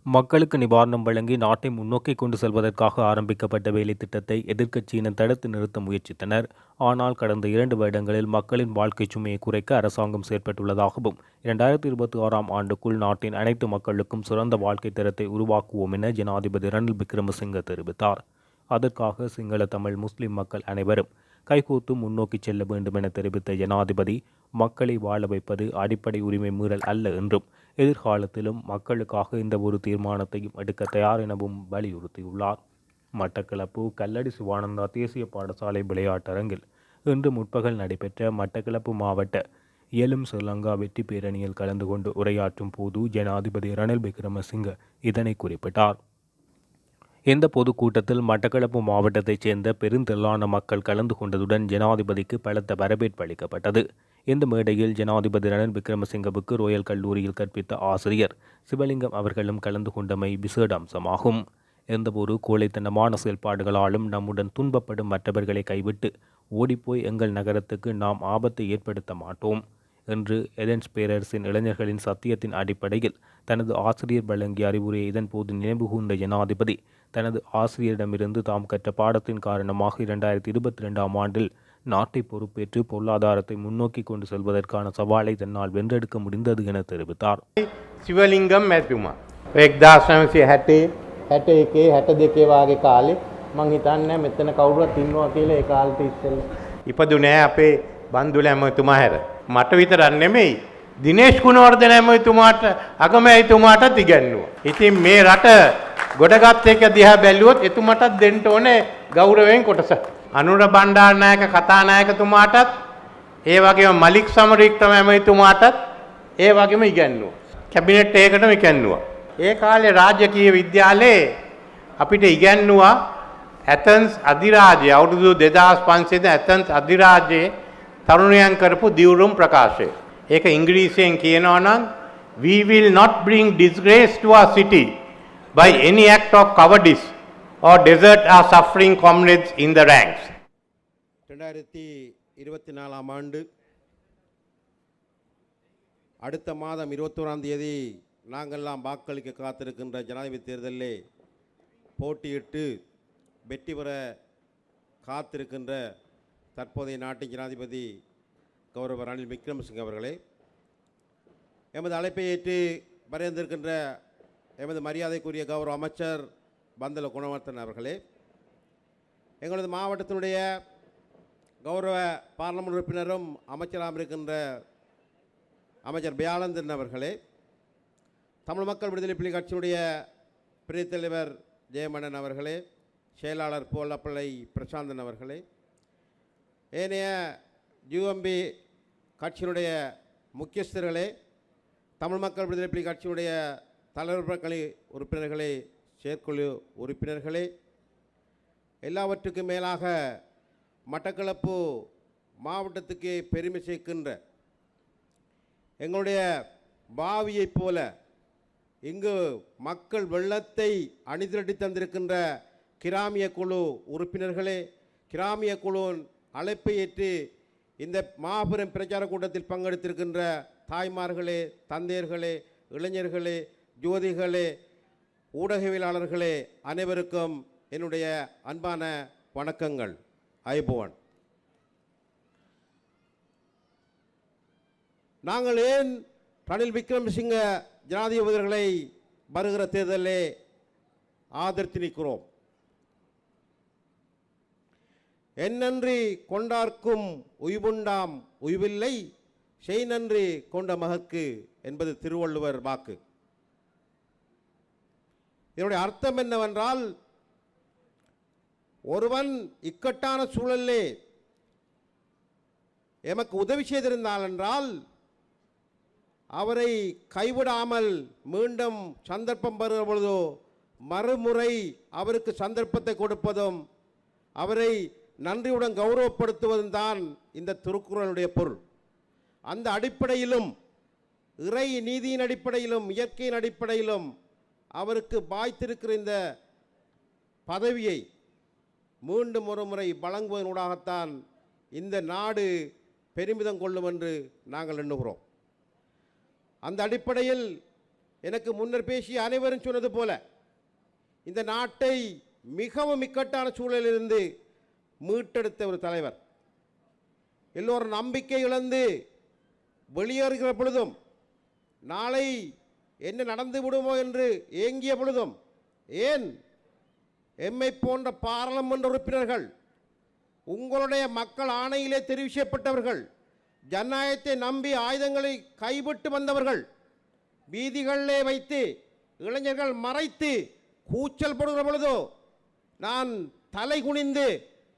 மக்களுக்கு நிவாரணம் வழங்கி நாட்டை முன்னோக்கி கொண்டு செல்வதற்காக ஆரம்பிக்கப்பட்ட வேலை திட்டத்தை எதிர்க்கட்சியினர் தடுத்து நிறுத்த முயற்சித்தனர். ஆனால் கடந்த 2 வருடங்களில் மக்களின் வாழ்க்கை சுமையை குறைக்க அரசாங்கம் செயற்பட்டுள்ளதாகவும் 2026ஆம் ஆண்டுக்குள் நாட்டின் அனைத்து மக்களுக்கும் சிறந்த வாழ்க்கை தரத்தை உருவாக்குவோம் என ஜனாதிபதி ரணில் விக்ரமசிங்க தெரிவித்தார். அதற்காக சிங்கள, தமிழ், முஸ்லிம் மக்கள் அனைவரும் கைகோத்து முன்னோக்கி செல்ல வேண்டும் என தெரிவித்த ஜனாதிபதி, மக்களை வாழ வைப்பது அடிப்படை உரிமை மீறல் அல்ல என்றும் எதிர்காலத்திலும் மக்களுக்காக இந்த ஒரு தீர்மானத்தையும் எடுக்க தயார் எனவும் வலியுறுத்தியுள்ளார். மட்டக்களப்பு கல்லடி சிவானந்தா தேசிய பாடசாலை விளையாட்டரங்கில் இன்று முற்பகல் நடைபெற்ற மட்டக்களப்பு மாவட்ட இயலும் ஸ்ரீலங்கா வெற்றி பேரணியில் கலந்து கொண்டு உரையாற்றும் போது ஜனாதிபதி ரணில் விக்ரமசிங்க இதனை குறிப்பிட்டார். இந்த பொதுக்கூட்டத்தில் மட்டக்களப்பு மாவட்டத்தைச் சேர்ந்த பெருந்திரளான மக்கள் கலந்து கொண்டதுடன் ஜனாதிபதிக்கு பலத்த வரவேற்பு அளிக்கப்பட்டது. இந்த மேடையில் ஜனாதிபதி ரணில் விக்ரமசிங்கவுக்கு ரோயல் கல்லூரியில் கற்பித்த ஆசிரியர் சிவலிங்கம் அவர்களும் கலந்து கொண்டமை விசேட அம்சமாகும். எந்தவொரு கோழைத்தனமான செயல்பாடுகளாலும் நம்முடன் துன்பப்படும் மற்றவர்களை கைவிட்டு ஓடிப்போய் எங்கள் நகரத்துக்கு நாம் ஆபத்தை ஏற்படுத்த மாட்டோம் என்று ஏதென்ஸ் பேரரசின் இளைஞர்களின் சத்தியத்தின் அடிப்படையில் தனது ஆசிரியர் வழங்கிய அறிவுரையை இதன்போது நினைவுகூர்ந்த ஜனாதிபதி, தனது ஆசிரியரிடமிருந்து தாம் கற்ற பாடத்தின் காரணமாக 2022ஆம் ஆண்டில் நாட்டை பொறுப்பேற்று பொருளாதாரத்தை முன்னோக்கி கொண்டு செல்வதற்கான சவாலை தன்னால் வென்றெடுக்க முடிந்தது என தெரிவித்தார். සිවලිංගම් මැතිතුමා 1960 61 62 වගේ කාලේ මං හිතන්නේ මෙතන කවුරුවත් ඉන්නවා කියලා ඒ කාලෙට ඉස්සෙල්ලා ඉපදුනේ අපේ බන්දුල ඇමතුමා හැර මට විතරක් නෙමෙයි දිනේෂ් ගුණවර්ධන ඇමතුමාට අගමැතිතුමාටත් ඉගැන්නුවා. ඉතින් මේ රට ගොඩගත් එක දිහා බැලුවොත් එතුමාටත් දෙන්න ඕනේ ගෞරවයෙන් කොටස. අනුර බණ්ඩාරනායක කතානායකතුමාටත් ඒ වගේම මලික් සමරික්‍රම ඇමතුමාටත් ඒ වගේම ඉගැන්නුවා. කැබිනට් එකකටම ඉගැන්නුවා. ඒ කාලේ රාජකීය විද්‍යාලයේ අපිට ඉගැන්නුවා ඇතන්ස් අධිරාජ්‍ය අවුරුදු 2500 ඇතන්ස් අධිරාජ්‍යයේ තරුණයන් කරපු දියුරුම් ප්‍රකාශය. ඒක ඉංග්‍රීසියෙන් කියනවා නම් we will not bring disgrace to our city by any act of cowardice or desert our suffering comrades in the ranks. 2024ஆம் ஆண்டு அடுத்த மாதம் 21ஆம் தேதி நாங்கள்லாம் வாக்களிக்க காத்திருக்கின்ற ஜனாதிபதி தேர்தலிலே போட்டியிட்டு வெற்றி பெற காத்திருக்கின்ற தற்போதைய நாட்டின் ஜனாதிபதி கௌரவ ரணில் விக்ரமசிங்க அவர்களே, எமது அழைப்பை ஏற்று வரைந்திருக்கின்ற எமது மரியாதைக்குரிய கௌரவ அமைச்சர் பந்தல குணவர்த்தன் அவர்களே, எங்களது மாவட்டத்தினுடைய கௌரவ பார்லமெண்ட் உறுப்பினரும் அமைச்சராக இருக்கின்ற அமைச்சர் பயானந்தன் அவர்களே, தமிழ் மக்கள் விடுதலை புலி கட்சியினுடைய பிரதி தலைவர் ஜெயமணன் அவர்களே, செயலாளர் போலப்பள்ளை பிரசாந்தன் அவர்களே, ஏனைய யூஎம்பி கட்சியினுடைய முக்கியஸ்தர்களே, தமிழ் மக்கள் விடுதலை புலி கட்சியினுடைய தலைவர்கள் உறுப்பினர்களே, செயற்குழு உறுப்பினர்களே, எல்லாவற்றுக்கும் மேலாக மட்டக்களப்பு மாவட்டத்துக்கு பெருமை சேர்க்கின்ற எங்களுடைய பாவியைப் போல இங்கு மக்கள் வெள்ளத்தை அணிதிரட்டி தந்திருக்கின்ற கிராமிய குழு உறுப்பினர்களே, கிராமிய குழுவின் அழைப்பை ஏற்று இந்த மாபெரும் பிரச்சார கூட்டத்தில் பங்கெடுத்திருக்கின்ற தாய்மார்களே, தந்தையர்களே, இளைஞர்களே, ஜோதிகளே, ஊடகவியலாளர்களே, அனைவருக்கும் என்னுடைய அன்பான வணக்கங்கள். ஐபோன். நாங்கள் ஏன் ரணில் விக்ரமசிங்க ஜனாதிபதிகளை வருகிற தேர்தலிலே ஆதரித்து நிற்கிறோம்? என்னன்றி கொண்டார்க்கும் உய்வுண்டாம் உய்வில்லை, செய் நன்றி கொண்ட மகற்கு என்பது திருவள்ளுவர் வாக்கு. இதனுடைய அர்த்தம் என்னவென்றால், ஒருவன் இக்கட்டான சூழலிலே எமக்கு உதவி செய்திருந்தால் என்றால் அவரை கைவிடாமல் மீண்டும் சந்தர்ப்பம் பெறுகிற பொழுதோ மறுமுறை அவருக்கு சந்தர்ப்பத்தை கொடுப்பதும் அவரை நன்றியுடன் கௌரவப்படுத்துவதும் தான் இந்த திருக்குறளுடைய பொருள். அந்த அடிப்படையிலும் இறை நீதியின் அடிப்படையிலும் இயற்கையின் அடிப்படையிலும் அவருக்கு வாய்த்திருக்கிற இந்த பதவியை மீண்டும் ஒரு முறை வழங்குவதனூடாகத்தான் இந்த நாடு பெருமிதம் கொள்ளும் என்று நாங்கள் எண்ணுகிறோம். அந்த அடிப்படையில் எனக்கு முன்னர் பேசிய அனைவரும் சொன்னது போல இந்த நாட்டை மிகவும் இக்கட்டான சூழலிலிருந்து மீட்டெடுத்த ஒரு தலைவர். எல்லோரும் நம்பிக்கை இழந்து வெளியேறுகிற பொழுதும், நாளை என்ன நடந்து விடுமோ என்று ஏங்கிய பொழுதும், ஏன் எம்மை போன்ற பாராளுமன்ற உறுப்பினர்கள், உங்களுடைய மக்கள் ஆணையிலே தெரிவு செய்யப்பட்டவர்கள், ஜனநாயகத்தை நம்பி ஆயுதங்களை கைவிட்டு வந்தவர்கள், வீதிகளிலே வைத்து இளைஞர்கள் மறைத்து கூச்சல் போடுகிற பொழுதோ நான் தலை குனிந்து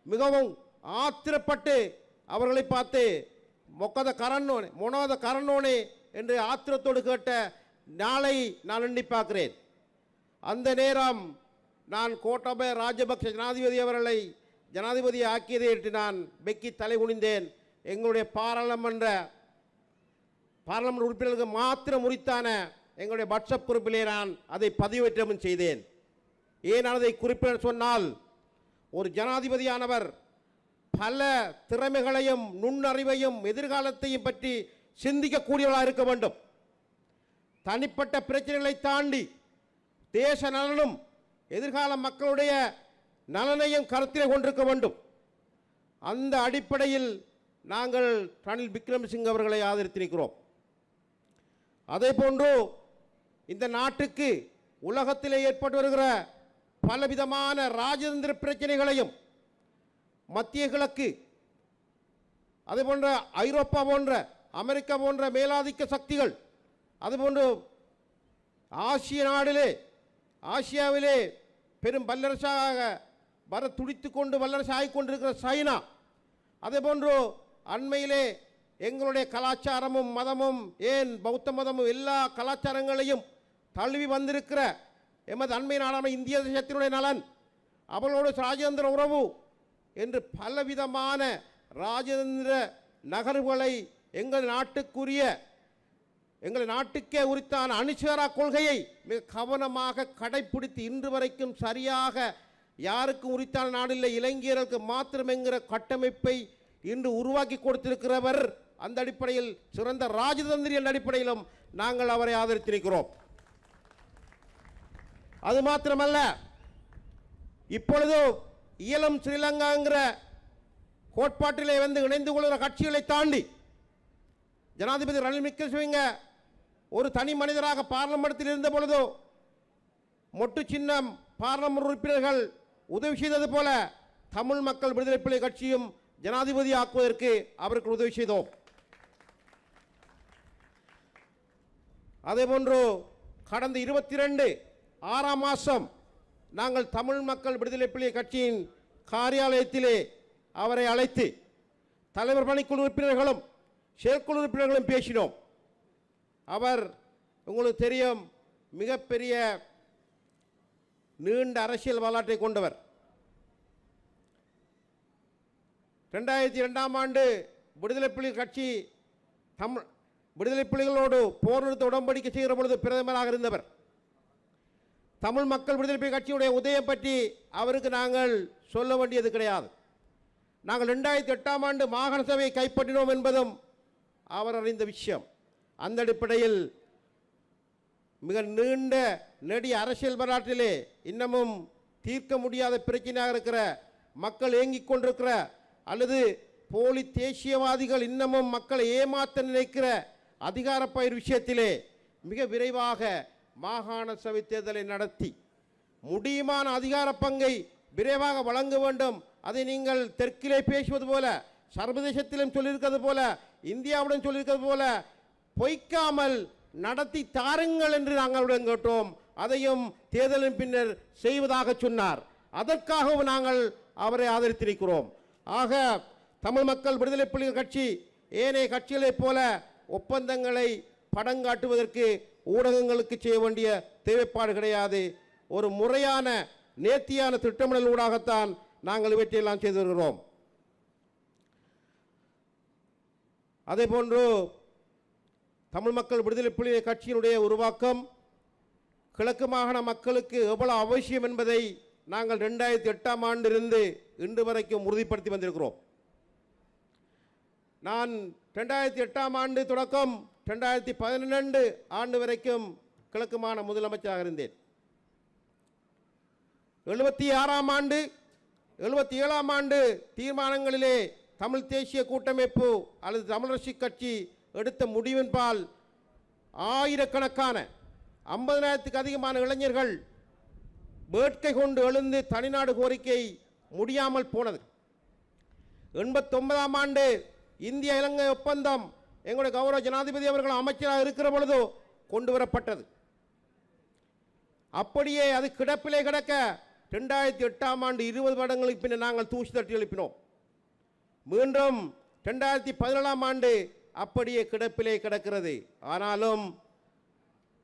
மிகவும் ஆத்திரப்பட்டு அவர்களை பார்த்து மொனோத கரண்ணோனே என்று ஆத்திரத்தோடு கேட்ட நாளை நான் எண்ணி பார்க்கிறேன். அந்த நேரம் நான் கோட்டாபய ராஜபக்ஷ ஜனாதிபதி அவர்களை ஜனாதிபதி ஆக்கியதை ஏற்று நான் வெக்கி தலை குனிந்தேன். எங்களுடைய பாராளுமன்ற உறுப்பினர்களுக்கு மாத்திரம் உரித்தான எங்களுடைய வாட்ஸ்அப் குறிப்பிலே நான் அதை பதிவேற்றமும் செய்தேன். ஏன் அதை குறிப்பிட சொன்னால், ஒரு ஜனாதிபதியானவர் பல திறமைகளையும் நுண்ணறிவையும் எதிர்காலத்தையும் பற்றி சிந்திக்கக்கூடியவர்களாக இருக்க வேண்டும். தனிப்பட்ட பிரச்சனைகளை தாண்டி தேச நலனும் எதிர்கால மக்களுடைய நலனையும் கருத்தில் கொண்டிருக்க வேண்டும். அந்த அடிப்படையில் நாங்கள் ரணில் விக்ரமசிங்க அவர்களை ஆதரித்திருக்கிறோம். அதே போன்று இந்த நாட்டுக்கு உலகத்திலே ஏற்பட்டு வருகிற பலவிதமான ராஜதந்திர பிரச்சனைகளையும், மத்திய கிழக்கு, அதே போன்ற ஐரோப்பா போன்ற அமெரிக்கா போன்ற மேலாதிக்க சக்திகள், அதுபோன்று ஆசியாவிலே பெரும் வல்லரசாக வர துடித்து கொண்டு வல்லரசு ஆகிக்கொண்டிருக்கிற சைனா, அதே போன்று அண்மையிலே எங்களுடைய கலாச்சாரமும் மதமும், ஏன் பௌத்த மதமும் எல்லா கலாச்சாரங்களையும் தழுவி வந்திருக்கிற எமது அண்மை நாடான இந்திய தேசத்தினுடைய நலன், அவர்களோடு ராஜதந்திர உறவு என்று பலவிதமான ராஜதந்திர நகர்வுகளை எங்கள் நாட்டுக்கே உரித்தான அணிசேரா கொள்கையை மிக கவனமாக கடைப்பிடித்து இன்று வரைக்கும் சரியாக யாருக்கும் உரித்தான நாடில்லை, இளைஞர்களுக்கு மாத்திரம் என்கிற கட்டமைப்பை இன்று உருவாக்கி கொடுத்திருக்கிறவர். அந்த அடிப்படையில் சிறந்த ராஜதந்திரியின் அடிப்படையிலும் நாங்கள் அவரை ஆதரித்திருக்கிறோம். அது மாத்திரமல்ல, இப்பொழுது இயலும் ஸ்ரீலங்காங்கிற கோட்பாட்டிலே வந்து இணைந்து கொள்கிற கட்சிகளை தாண்டி ஜனாதிபதி ரணில் விக்ரமசிங்க ஒரு தனி மனிதராக பார்லமெண்டத்தில் இருந்த பொழுதோ மொட்டு சின்னம் பார்லமெண்ட் உறுப்பினர்கள் உதவி செய்தது போல தமிழ் மக்கள் விடுதலை புலி கட்சியும் ஜனாதிபதி ஆக்குவதற்கு அவருக்கு உதவி செய்தோம். அதேபோன்று கடந்த 22/6 மாதம் நாங்கள் தமிழ் மக்கள் விடுதலை புலி கட்சியின் காரியாலயத்திலே அவரை அழைத்து தலைவர் பணிக்குழு உறுப்பினர்களும் செயற்குழு உறுப்பினர்களும் பேசினோம். அவர் உங்களுக்கு தெரியும், மிகப்பெரிய நீண்ட அரசியல் வரலாற்றை கொண்டவர். 2002ஆம் ஆண்டு விடுதலை புலி கட்சி விடுதலை புலிகளோடு போர் நிறுத்த உடன்படிக்கை செய்கிற பொழுது பிரதமராக இருந்தவர். தமிழ் மக்கள் விடுதலை புலி கட்சியுடைய உதயம் பற்றி அவருக்கு நாங்கள் சொல்ல வேண்டியது கிடையாது. நாங்கள் 2008ஆம் ஆண்டு மாகாண சபையை கைப்பற்றினோம் என்பதும் அவர் அறிந்த விஷயம். அந்த அடிப்படையில் மிக நீண்ட நெடிய அரசியல் வரலாற்றிலே இன்னமும் தீர்க்க முடியாத பிரச்சனையாக இருக்கிற, மக்கள் ஏங்கிக் கொண்டிருக்கிற, அல்லது போலி தேசியவாதிகள் இன்னமும் மக்களை ஏமாற்ற நினைக்கிற அதிகார பயிர் விஷயத்திலே மிக விரைவாக மாகாண சபை தேர்தலை நடத்தி முடியுமான அதிகார பங்கை விரைவாக வழங்க வேண்டும். அதை நீங்கள் தெற்கிலே பேசுவது போல, சர்வதேசத்திலும் சொல்லியிருக்கிறது போல, இந்தியாவுடன் சொல்லியிருக்கிறது போல பொய்க்காமல் நடத்தி தாருங்கள் என்று நாங்களுடன் கேட்டோம். அதையும் தேர்தலின் பின்னர் செய்வதாக சொன்னார். அதற்காகவும் நாங்கள் அவரை ஆதரித்திருக்கிறோம். ஆக தமிழ் மக்கள் விடுதலை புலிகள் கட்சி ஏனைய கட்சிகளைப் போல ஒப்பந்தங்களை படங்காட்டுவதற்கு ஊடகங்களுக்கு செய்ய வேண்டிய தேவைப்பாடு கிடையாது. ஒரு முறையான நேர்த்தியான திட்டமிடல் ஊடாகத்தான் நாங்கள் இவற்றையெல்லாம் செய்து வருகிறோம். அதேபோன்று தமிழ் மக்கள் விடுதலை புலிகள் கட்சியினுடைய உருவாக்கம் கிழக்கு மாகாண மக்களுக்கு எவ்வளவு அவசியம் என்பதை நாங்கள் 2008ஆம் ஆண்டிலிருந்து இன்று வரைக்கும் உறுதிப்படுத்தி வந்திருக்கிறோம். நான் 2008ஆம் ஆண்டு தொடக்கம் 2012 ஆண்டு வரைக்கும் கிழக்கு மாகாண முதலமைச்சராக இருந்தேன். 76ஆம் ஆண்டு 77ஆம் ஆண்டு தீர்மானங்களிலே தமிழ் தேசிய கூட்டமைப்பு அல்லது தமிழரசு கட்சி எடுத்த முடிவின்பால் ஆயிரக்கணக்கான 50,000க்கு அதிகமான இளைஞர்கள் வேட்கை கொண்டு எழுந்து தனிநாடு கோரிக்கை முடியாமல் போனது. 89ஆம் ஆண்டு இந்திய இலங்கை ஒப்பந்தம் எங்களுடைய கௌரவ ஜனாதிபதி அவர்கள் அமைச்சராக இருக்கிற பொழுது கொண்டு வரப்பட்டது. அப்படியே அது கிடப்பிலே கிடக்க 2008ஆம் ஆண்டு 20 வருடங்களுக்கு பின்னர் நாங்கள் தூசி தட்டி எழுப்பினோம். மீண்டும் 2017ஆம் ஆண்டு அப்படியே கிடப்பிலே கிடக்கிறது. ஆனாலும்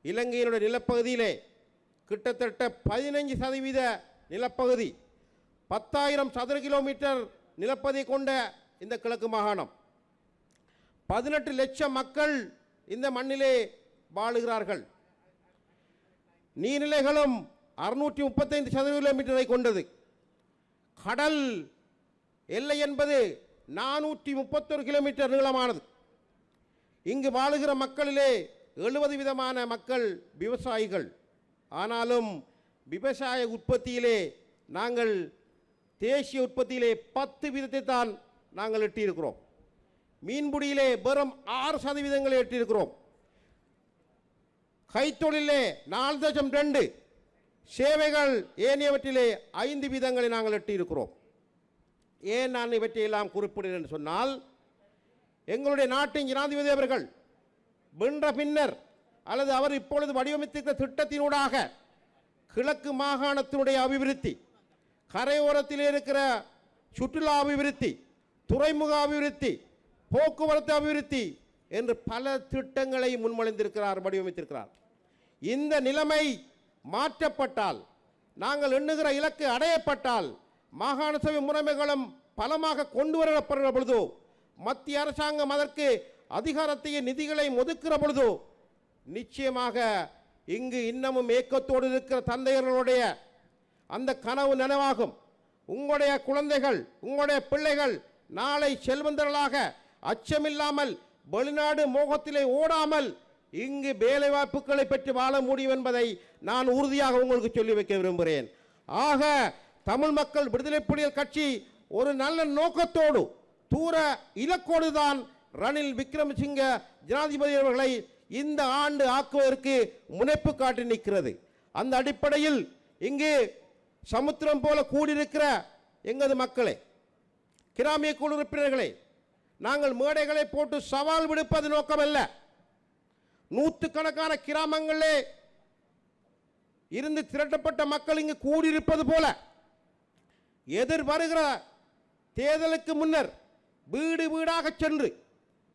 இலங்கையினுடைய நிலப்பகுதியிலே கிட்டத்தட்ட 15% நிலப்பகுதி 10,000 சதுர கிலோமீட்டர் நிலப்பகுதி கொண்ட இந்த கிழக்கு மாகாணம் 18 லட்சம் மக்கள் இந்த மண்ணிலே வாழுகிறார்கள். நீர்நிலைகளும் 635 சதுர கிலோமீட்டரை கொண்டது. கடல் எல்லை என்பது 431 கிலோமீட்டர் நீளமானது. இங்கு வாழுகிற மக்களிலே 70% மக்கள் விவசாயிகள். ஆனாலும் விவசாய உற்பத்தியிலே நாங்கள் தேசிய உற்பத்தியிலே 10% தான் நாங்கள் எட்டியிருக்கிறோம். மீன்பிடியிலே வெறும் 6% எட்டியிருக்கிறோம். கைத்தொழிலே 4.2, சேவைகள் ஏனையவற்றிலே 5% நாங்கள் எட்டியிருக்கிறோம். ஏன் நான் இவற்றையெல்லாம் குறிப்பிடுகிறேன் என்று சொன்னால், எங்களுடைய நாட்டின் ஜனாதிபதி அவர்கள் வென்ற பின்னர் அல்லது அவர் இப்பொழுது வடிவமைத்திருக்கிற திட்டத்தினூடாக கிழக்கு மாகாணத்தினுடைய அபிவிருத்தி, கரையோரத்தில் இருக்கிற சுற்றுலா அபிவிருத்தி, துறைமுக அபிவிருத்தி, போக்குவரத்து அபிவிருத்தி என்று பல திட்டங்களை முன்மொழிந்திருக்கிறார், வடிவமைத்திருக்கிறார். இந்த நிலைமை மாற்றப்பட்டால், நாங்கள் எண்ணுகிற இலக்கு அடையப்பட்டால், மாகாண சபை முறைமைகளும் பலமாக கொண்டு வரப்படுகிற பொழுது, மத்திய அரசாங்கம் அதற்கு அதிகாரத்தையும் நிதிகளையும் ஒதுக்குகிற பொழுது, நிச்சயமாக இங்கு இன்னமும் ஏக்கத்தோடு இருக்கிற தந்தையர்களுடைய அந்த கனவு நனவாகும். உங்களுடைய குழந்தைகள், உங்களுடைய பிள்ளைகள் நாளை செல்வந்தர்களாக அச்சமில்லாமல் வெளிநாடு மோகத்திலே ஓடாமல் இங்கு வேலைவாய்ப்புகளை பெற்று வாழ முடியும் என்பதை நான் உறுதியாக உங்களுக்கு சொல்லி வைக்க விரும்புகிறேன். ஆக தமிழ் மக்கள் விடுதலை புலிகள் கட்சி ஒரு நல்ல நோக்கத்தோடு, தூர இலக்கோடு தான் ரணில் விக்ரமசிங்க ஜனாதிபதி அவர்களை இந்த ஆண்டு ஆக்குவதற்கு முனைப்பு காட்டி நிற்கிறது. அந்த அடிப்படையில் இங்கு சமுத்திரம் போல கூடியிருக்கிற எங்களது மக்களே, கிராமிய குழு உறுப்பினர்களே, நாங்கள் மேடைகளை போட்டு சவால் விடுப்பது நோக்கமல்ல. நூற்றுக்கணக்கான கிராமங்களே இருந்து திரட்டப்பட்ட மக்கள் இங்கு கூடியிருப்பது போல எதிர் வருகிற தேர்தலுக்கு முன்னர் வீடு வீடாக சென்று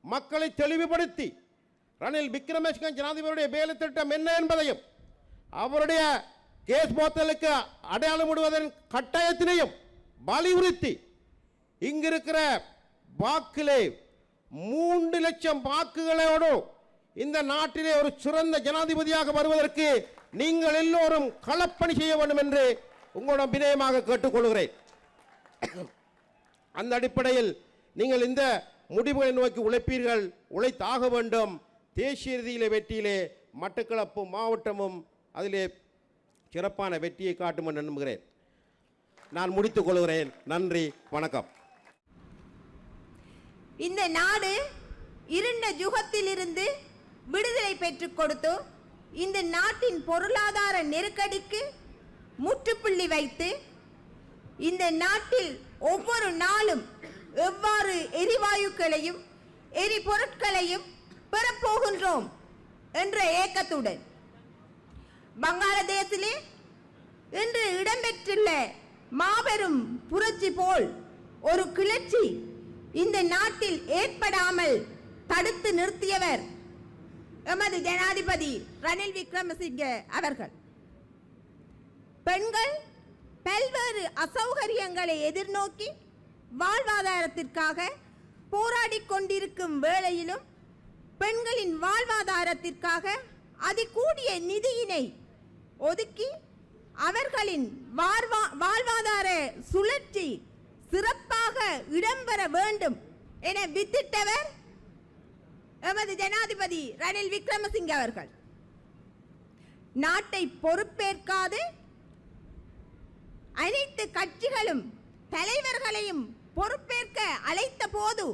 மக்களை தெளிவுபடுத்தி ரணில் விக்ரமசிங்க ஜனாதிபதியுடைய வேலை திட்டம் என்ன என்பதையும், அவருடைய கேஸ் போத்தலுக்கு அடையாளமிடுவதன் கட்டாயத்தினையும் வலியுறுத்தி இங்கிருக்கிற வாக்கிலே 3 லட்சம் வாக்குகளோடு இந்த நாட்டிலே ஒரு சிறந்த ஜனாதிபதியாக வருவதற்கு நீங்கள் எல்லோரும் களப்பணி செய்ய வேண்டும் என்று உங்களிடம் வினயமாக கேட்டுக்கொள்கிறேன். அந்த அடிப்படையில் நீங்கள் இந்த முடிவுகளை நோக்கி உழைப்பீர்கள், உழைத்தாக வேண்டும். தேசிய ரீதியிலே வெற்றியிலே மட்டக்களப்பு மாவட்டமும் அதிலே சிறப்பான வெற்றியை காட்டும் என்று நம்புகிறேன். நான் முடித்துக் கொள்கிறேன். நன்றி, வணக்கம். இந்த நாடு இருண்ட யுகத்திலிருந்து விடுதலை பெற்றுக் கொடுத்து இந்த நாட்டின் பொருளாதார நெருக்கடிக்கு முற்றுப்புள்ளி வைத்து இந்த நாட்டில் ஒவ்வொரு நாளும் எவ்வாறு எரிவாயுக்களையும் எரிபொருட்களையும் பெறப்போகின்றோம் என்ற ஏக்கத்துடன் வங்காளதேசிலே இன்று இடம்பெற்றுள்ள மாபெரும் புரட்சி போல் ஒரு கிளர்ச்சி இந்த நாட்டில் ஏற்படாமல் தடுத்து நிறுத்தியவர் எமது ஜனாதிபதி ரணில் விக்ரமசிங்க அவர்கள். பெண்கள் பல்வேறு அசௌகரியங்களை எதிர்நோக்கி வாழ்வாதாரத்திற்காக போராடிக் கொண்டிருக்கும் வேளையிலும் பெண்களின் வாழ்வாதாரத்திற்காக அதிகூடிய நிதியினை ஒதுக்கி அவர்களின் வாழ்வாதார சுழற்சி சிறப்பாக இடம்பெற வேண்டும் என வித்திட்டவர் எமது ஜனாதிபதி ரணில் விக்ரமசிங்க அவர்கள். நாட்டை பொறுப்பேற்காது அனைத்து கட்சிகளும் தலைவர்களையும் பொறுப்பேற்க அழைத்த போது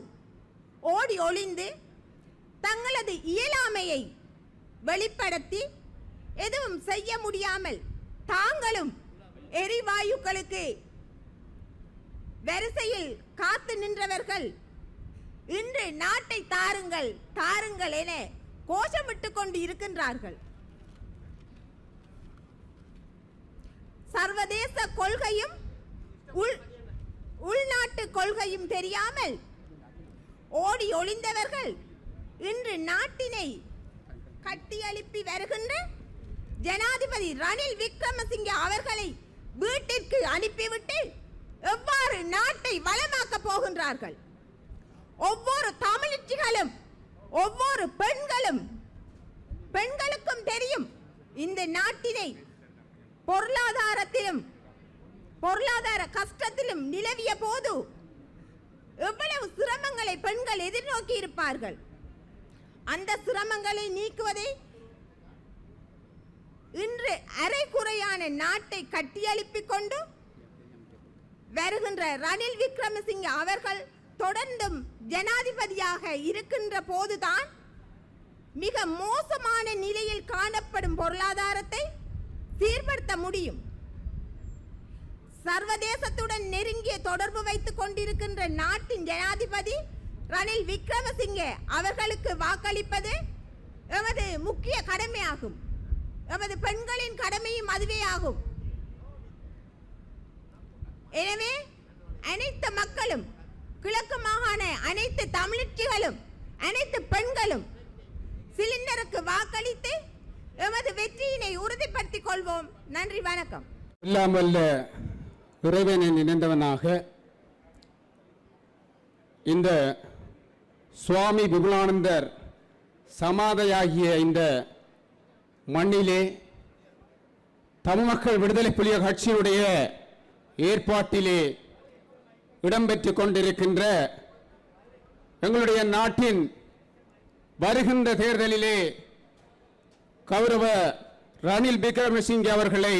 ஓடி ஒளிந்து தங்களது இயலாமையை வெளிப்படுத்தி எதுவும் செய்ய முடியாமல் தாங்களும் எரிவாயுக்களுக்கு வரிசையில் காத்து நின்றவர்கள் இன்று நாட்டை தாருங்கள் தாருங்கள் என கோஷமிட்டுக் கொண்டு இருக்கின்றார்கள். சர்வதேச கொள்கையும் உள்நாட்டு கொள்கையும் தெரியாமல் ஓடி ஒளிந்தவர்கள் இன்று நாட்டினை கட்டியெழுப்பி வருகின்ற ஜனாதிபதி ரணில் விக்ரமசிங்கே அவர்களை வீட்டிற்கு அனுப்பிவிட்டு எவ்வாறு நாட்டை வளமாக்க போகின்றார்கள்? ஒவ்வொரு தமிழச்சிகளும் ஒவ்வொரு பெண்களுக்கும் தெரியும் இந்த நாட்டினை பொருளாதாரத்திலும் பொருளாதார கஷ்டத்திலும் நிலவிய போது எவ்வளவு சிரமங்களை பெண்கள் எதிர்நோக்கி இருப்பார்கள். அந்த சிரமங்களை நீக்குவதை இன்று அரைக்குறையான நாட்டை கட்டியெழுப்பிக் கொண்டு வருகின்ற ரணில் விக்ரமசிங்கே அவர்கள் தொடர்ந்தும் ஜனாதிபதியாக இருக்கின்ற போதுதான் மிக மோசமான நிலையில் காணப்படும் பொருளாதாரத்தை சீர்படுத்த முடியும். சர்வதேசத்துடன் நெருங்கிய தொடர்பு வைத்துக் கொண்டிருக்கின்ற நாட்டின் ஜனாதிபதி ரணில் விக்ரமசிங்கே அவர்களுக்கு வாக்களிப்பது எமது முக்கிய கடமையாகும். எமது பெண்களின் கடமையும் அதுவே ஆகும். எனவே அனைத்து மக்களும், கிழக்கு மாகாண அனைத்து தமிழச்சிகளும் அனைத்து பெண்களும் சிலிண்டருக்கு வாக்களித்து எமது வெற்றியினை உறுதிப்படுத்திக் கொள்வோம். நன்றி, வணக்கம். இல்லாமல்ல இறைவனை நினைந்தவனாக இந்த சுவாமி விபுலானந்தர் சமாதியாகிய இந்த மண்ணிலே தமிழ் மக்கள் விடுதலை புலிகள் கட்சியினுடைய ஏற்பாட்டிலே இடம்பெற்றுக் கொண்டிருக்கின்ற எங்களுடைய நாட்டின் வருகின்ற தேர்தலிலே கௌரவ ரணில் விக்ரமசிங்கே அவர்களை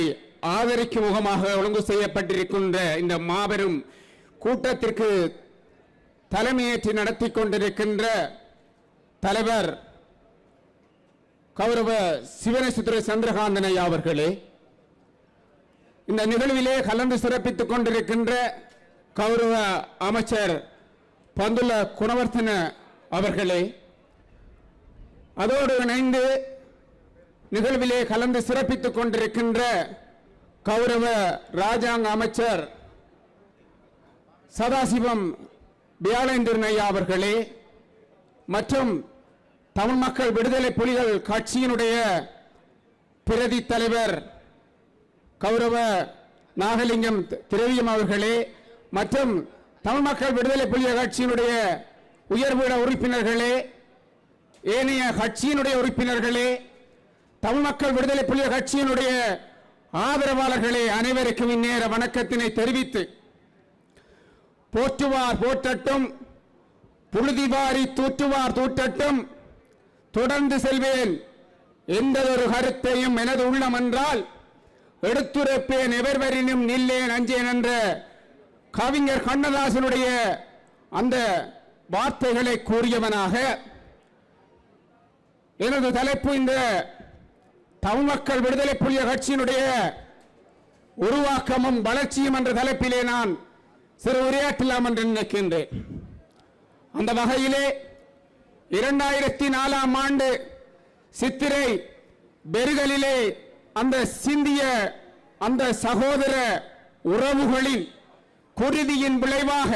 ஆதரிக்கும் முகமாக ஒழுங்கு செய்யப்பட்டிருக்கின்ற இந்த மாபெரும் கூட்டத்திற்கு தலைமையேற்று நடத்தி கொண்டிருக்கின்ற தலைவர் கௌரவ சிவனேசுத்துறை சந்திரகாந்தன் ஐயா அவர்களே, இந்த நிகழ்விலே கலந்து சிறப்பித்துக் கொண்டிருக்கின்ற கௌரவ அமைச்சர் பந்துல குணவர்த்தன அவர்களே, அதோடு இணைந்து நிகழ்விலே கலந்து சிறப்பித்துக் கொண்டிருக்கின்ற கௌரவ ராஜாங்க அமைச்சர் சதாசிவம் வியாழேந்திரன் ஐயா அவர்களே மற்றும் தமிழ் மக்கள் விடுதலை புலிகள் கட்சியினுடைய பிரதி தலைவர் கௌரவ நாகலிங்கம் திரவியம் அவர்களே மற்றும் தமிழ் மக்கள் விடுதலை புலிகள் கட்சியினுடைய உயர்பீட உறுப்பினர்களே, ஏனைய கட்சியினுடைய உறுப்பினர்களே, தமிழ் மக்கள் விடுதலை புலிகள் கட்சியினுடைய ஆதரவாளர்களே, அனைவருக்கும் இந்நேர வணக்கத்தினை தெரிவித்து, போற்றுவார் போற்றட்டும், புழுதிவாரி தூற்றுவார் தூற்றட்டும், தொடர்ந்து செல்வேன் எந்ததொரு கருத்தையும் எனது உள்ளம் என்றால் எடுத்துரைப்பேன் எவர்வரினும் நில்லேன் அஞ்சேன் என்ற கவிஞர் கண்ணதாசனுடைய அந்த வார்த்தைகளை கூறியவனாக எனது தலைப்பு இந்த தமிழ் மக்கள் விடுதலை புலிகள் கட்சியினுடைய உருவாக்கமும் வளர்ச்சியும் என்ற தலைப்பிலே நான் சிறு உரையாற்றலாம் என்று நினைக்கின்றேன். அந்த வகையிலே 2004ஆம் ஆண்டு சித்திரை பெருகலிலே அந்த சிந்திய அந்த சகோதர உறவுகளின் குருதியின் விளைவாக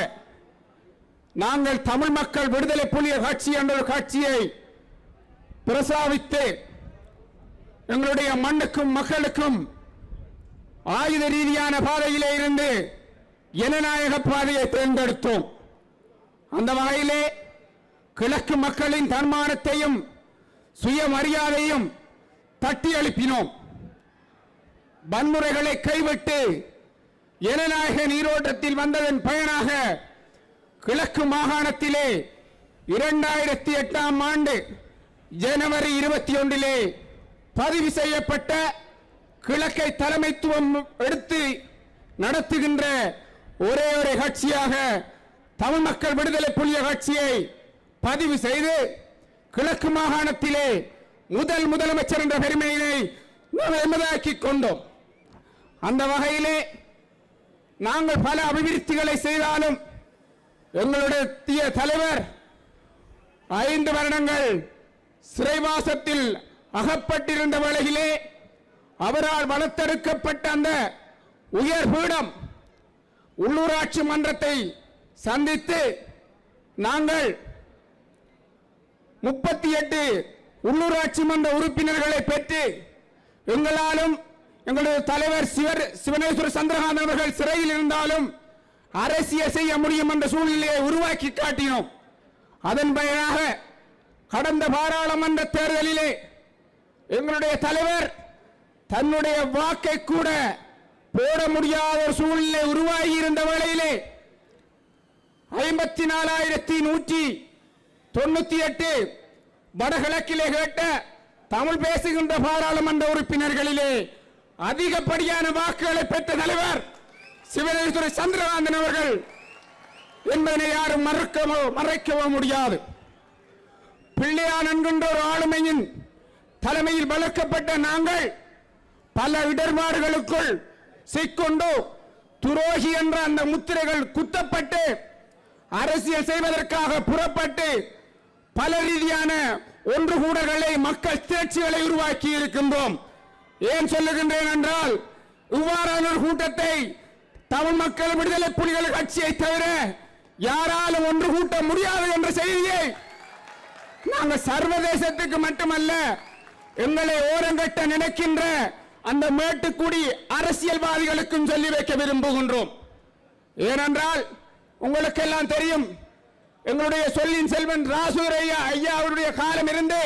நாங்கள் தமிழ் மக்கள் விடுதலை புலிகள் கட்சி என்ற ஒரு கட்சியை பிரசாவித்து எங்களுடைய மண்ணுக்கும் மக்களுக்கும் ஆயுத ரீதியான பாதையிலே இருந்து ஜனநாயக பாதையை தேர்ந்தெடுத்தோம். அந்த வகையிலே கிழக்கு மக்களின் தன்மானத்தையும் சுயமரியாதையும் தட்டி எழுப்பினோம். வன்முறைகளை கைவிட்டு ஜனநாயக நீரோட்டத்தில் வந்ததன் பயனாக கிழக்கு மாகாணத்திலே 2008ஆம் ஆண்டு ஜனவரி 21 பதிவு செய்யப்பட்ட கிழக்கை தலைமைத்துவம் எடுத்து நடத்துகின்ற ஒரே ஒரு கட்சியாக தமிழ் மக்கள் விடுதலை புலிகள் கட்சியை பதிவு செய்து கிழக்கு மாகாணத்திலே முதலமைச்சர் என்ற பெருமையினை நாம் எமதாக்கிக் கொண்டோம். அந்த வகையிலே நாங்கள் பல அபிவிருத்திகளை செய்தாலும் எங்களுடைய தலைவர் 5 வருடங்கள் சிறைவாசத்தில் அகப்பட்டிருந்த வேளையிலே அவரால் வளர்த்தெடுக்கப்பட்ட அந்த உயர் பீடம் உள்ளூராட்சி மன்றத்தை சந்தித்து நாங்கள் 38 உள்ளூராட்சி மன்ற உறுப்பினர்களை பெற்று எங்களாலும் எங்களுடைய தலைவர் சிவனேஸ்வர சந்திரகாந்தன் அவர்கள் சிறையில் இருந்தாலும் அரசியல் செய்ய முடியும் என்ற சூழ்நிலையை உருவாக்கி காட்டினோம். அதன் பயனாக கடந்த பாராளுமன்ற தேர்தலிலே எங்களுடைய தலைவர் தன்னுடைய வாக்கை கூட போட முடியாத ஒரு சூழ்நிலை உருவாகி இருந்த வேளையிலே 54,198 வடகிழக்கிலே கேட்ட தமிழ் பேசுகின்ற பாராளுமன்ற உறுப்பினர்களிலே அதிகப்படியான வாக்குகளை பெற்ற தலைவர் சிவனேஸ்வர சந்திரகாந்தன் அவர்கள் என்பதனை யாரும் மறைக்கவோ முடியாது. பிள்ளையான் என்கின்ற ஒரு ஆளுமையின் தலைமையில் வளர்க்கப்பட்ட நாங்கள் பல இடர்பாடுகளுக்குள் சிக்கொண்டு துரோகி என்ற அந்த முத்திரைகள் குத்தப்பட்டு அரசியல் செய்வதற்காக புறப்பட்டு பல ரீதியான ஒன்று கூடல்களை மக்கள் திரட்சிகளை உருவாக்கி இருக்கின்றோம். ஏன் சொல்லுகின்றேன் என்றால் இவ்வாறான ஒரு கூட்டத்தை தமிழ் மக்கள் விடுதலை புலிகள் கட்சியை தவிர யாராலும் ஒன்று கூட்ட முடியாது என்ற செய்தியை நாங்கள் சர்வதேசத்துக்கு மட்டுமல்ல எங்களை ஓரங்கட்ட நினைக்கின்ற அந்த மேட்டுக்குடி அரசியல்வாதிகளுக்கும் சொல்லி வைக்க விரும்புகின்றோம். ஏனென்றால் உங்களுக்கெல்லாம் தெரியும், எங்களுடைய சொல்லின் செல்வன் ராசூரையா ஐயா அவருடைய காலம் இருந்து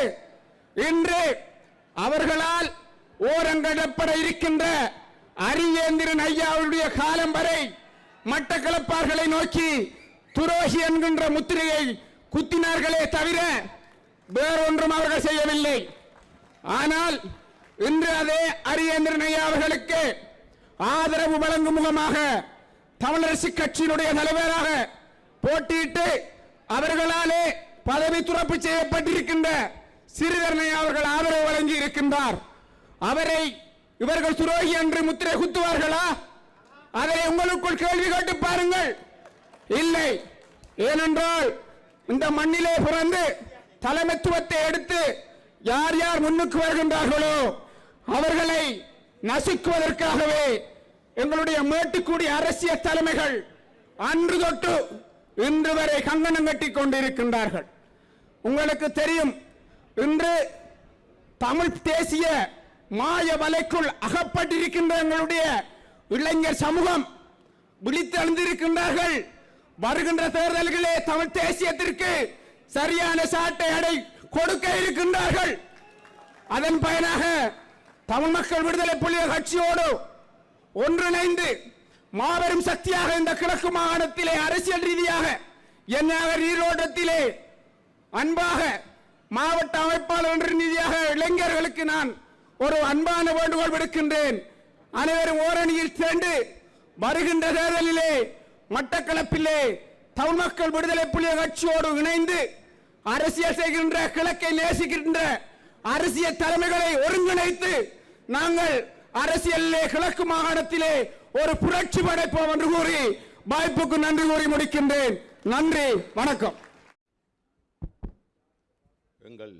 இன்று அவர்களால் ஓரங்கடப்பட இருக்கின்ற அரியேந்திரன் ஐயா அவருடைய காலம் வரை மட்டக்களப்பார்களை நோக்கி துரோகி என்கின்ற முத்திரையை குத்தினார்களே தவிர வேறொன்றும் அவர்கள் செய்யவில்லை. ஆனால் இன்று அதே அரியேந்திரன் ஐயா அவர்களுக்கு ஆதரவு வழங்கும் முகமாக தமிழரசு கட்சியினுடைய தலைவராக போட்டியிட்டு அவர்களாலே பதவி துறப்பு செய்யப்பட்டிருக்கின்ற சிறிதரனை அவர்கள் ஆதரவு வழங்கி இருக்கின்றார். அவரை இவர்கள் துரோகி என்று முத்திரை குத்துவார்களா? அதை உங்களுக்குள் கேள்வி கேட்டு பாருங்கள். இல்லை. ஏனென்றால் இந்த மண்ணிலே பிறந்து தலைமைத்துவத்தை எடுத்து யார் யார் முன்னுக்கு வருகின்றார்களோ அவர்களை நசுக்குவதற்காகவே எங்களுடைய மேட்டுக்குடி அரசியல் தலைமைகள் அன்று தொட்டு இன்று வரை கங்கணம் கட்டிக் கொண்டிருக்கின்றார்கள். உங்களுக்கு தெரியும், இன்று தமிழ் தேசிய மாய வலைக்குள் அகப்பட்டிருக்கின்ற எங்களுடைய இளைஞர் சமூகம் விழித்தெழுந்திருக்கின்றார்கள். வருகின்ற தேர்தல்களே தமிழ் தேசியத்திற்கு சரியான சாட்டை அடை கொடுக்க இருக்கின்றார்கள். அதன் பயனாக தமிழ் மக்கள் விடுதலை புலிகள் கட்சியோடு ஒன்றிணைந்து மாபெரும் சக்தியாக இந்த கிழக்கு மாகாணத்திலே அரசியல் ரீதியாக நீரோட்டத்திலே அன்பாக மாவட்ட அமைப்பாளர் என்ற ரீதியாக இளைஞர்களுக்கு நான் ஒரு அன்பான வேண்டுகோள் விடுக்கின்றேன். அனைவரும் ஓரணியில் சேர்ந்து வருகின்ற தேர்தலிலே மட்டக்களப்பிலே தமிழ் மக்கள் விடுதலை புலிகள் கட்சியோடு இணைந்து அரசியல் செய்கின்ற கிழக்கை நேசிக்கின்ற அரசியல் தலைமைகளை ஒருங்கிணைத்து நாங்கள் அரசியலிலே கிழக்கு மாகாணத்திலே ஒரு புரட்சி படைப்போம் என்று கூறி வாய்ப்புக்கு நன்றி கூறி முடிக்கின்றேன். நன்றி, வணக்கம். எங்கள்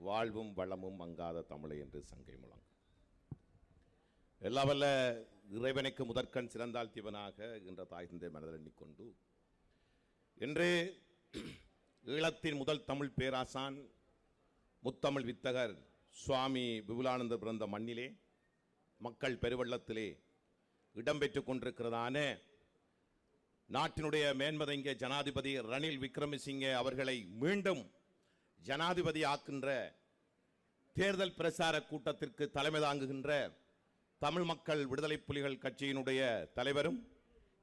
வாழ்வும் வளமும் மங்காத தமிழை என்று சங்கை முழங்கும். எல்லா வல்ல இறைவனுக்கு முதற்கண் சிறந்தாழ்த்தியவனாக என்ற தாய் தந்தை மனதில் எண்ணிக்கொண்டு இன்று ஈழத்தின் முதல் தமிழ் பேராசான் முத்தமிழ் வித்தகர் சுவாமி விபுலானந்தர் பிறந்த மண்ணிலே மக்கள் பெருவெள்ளத்திலே இடம்பெற்றுக் கொண்டிருக்கிறதான நாட்டினுடைய மேன்மதங்கிய ஜனாதிபதி ரணில் விக்ரமசிங்கே அவர்களை மீண்டும் ஜனாதிபதி ஆக்கின்ற தேர்தல் பிரசார கூட்டத்திற்கு தலைமை தாங்குகின்ற தமிழ் மக்கள் விடுதலை புலிகள் கட்சியினுடைய தலைவரும்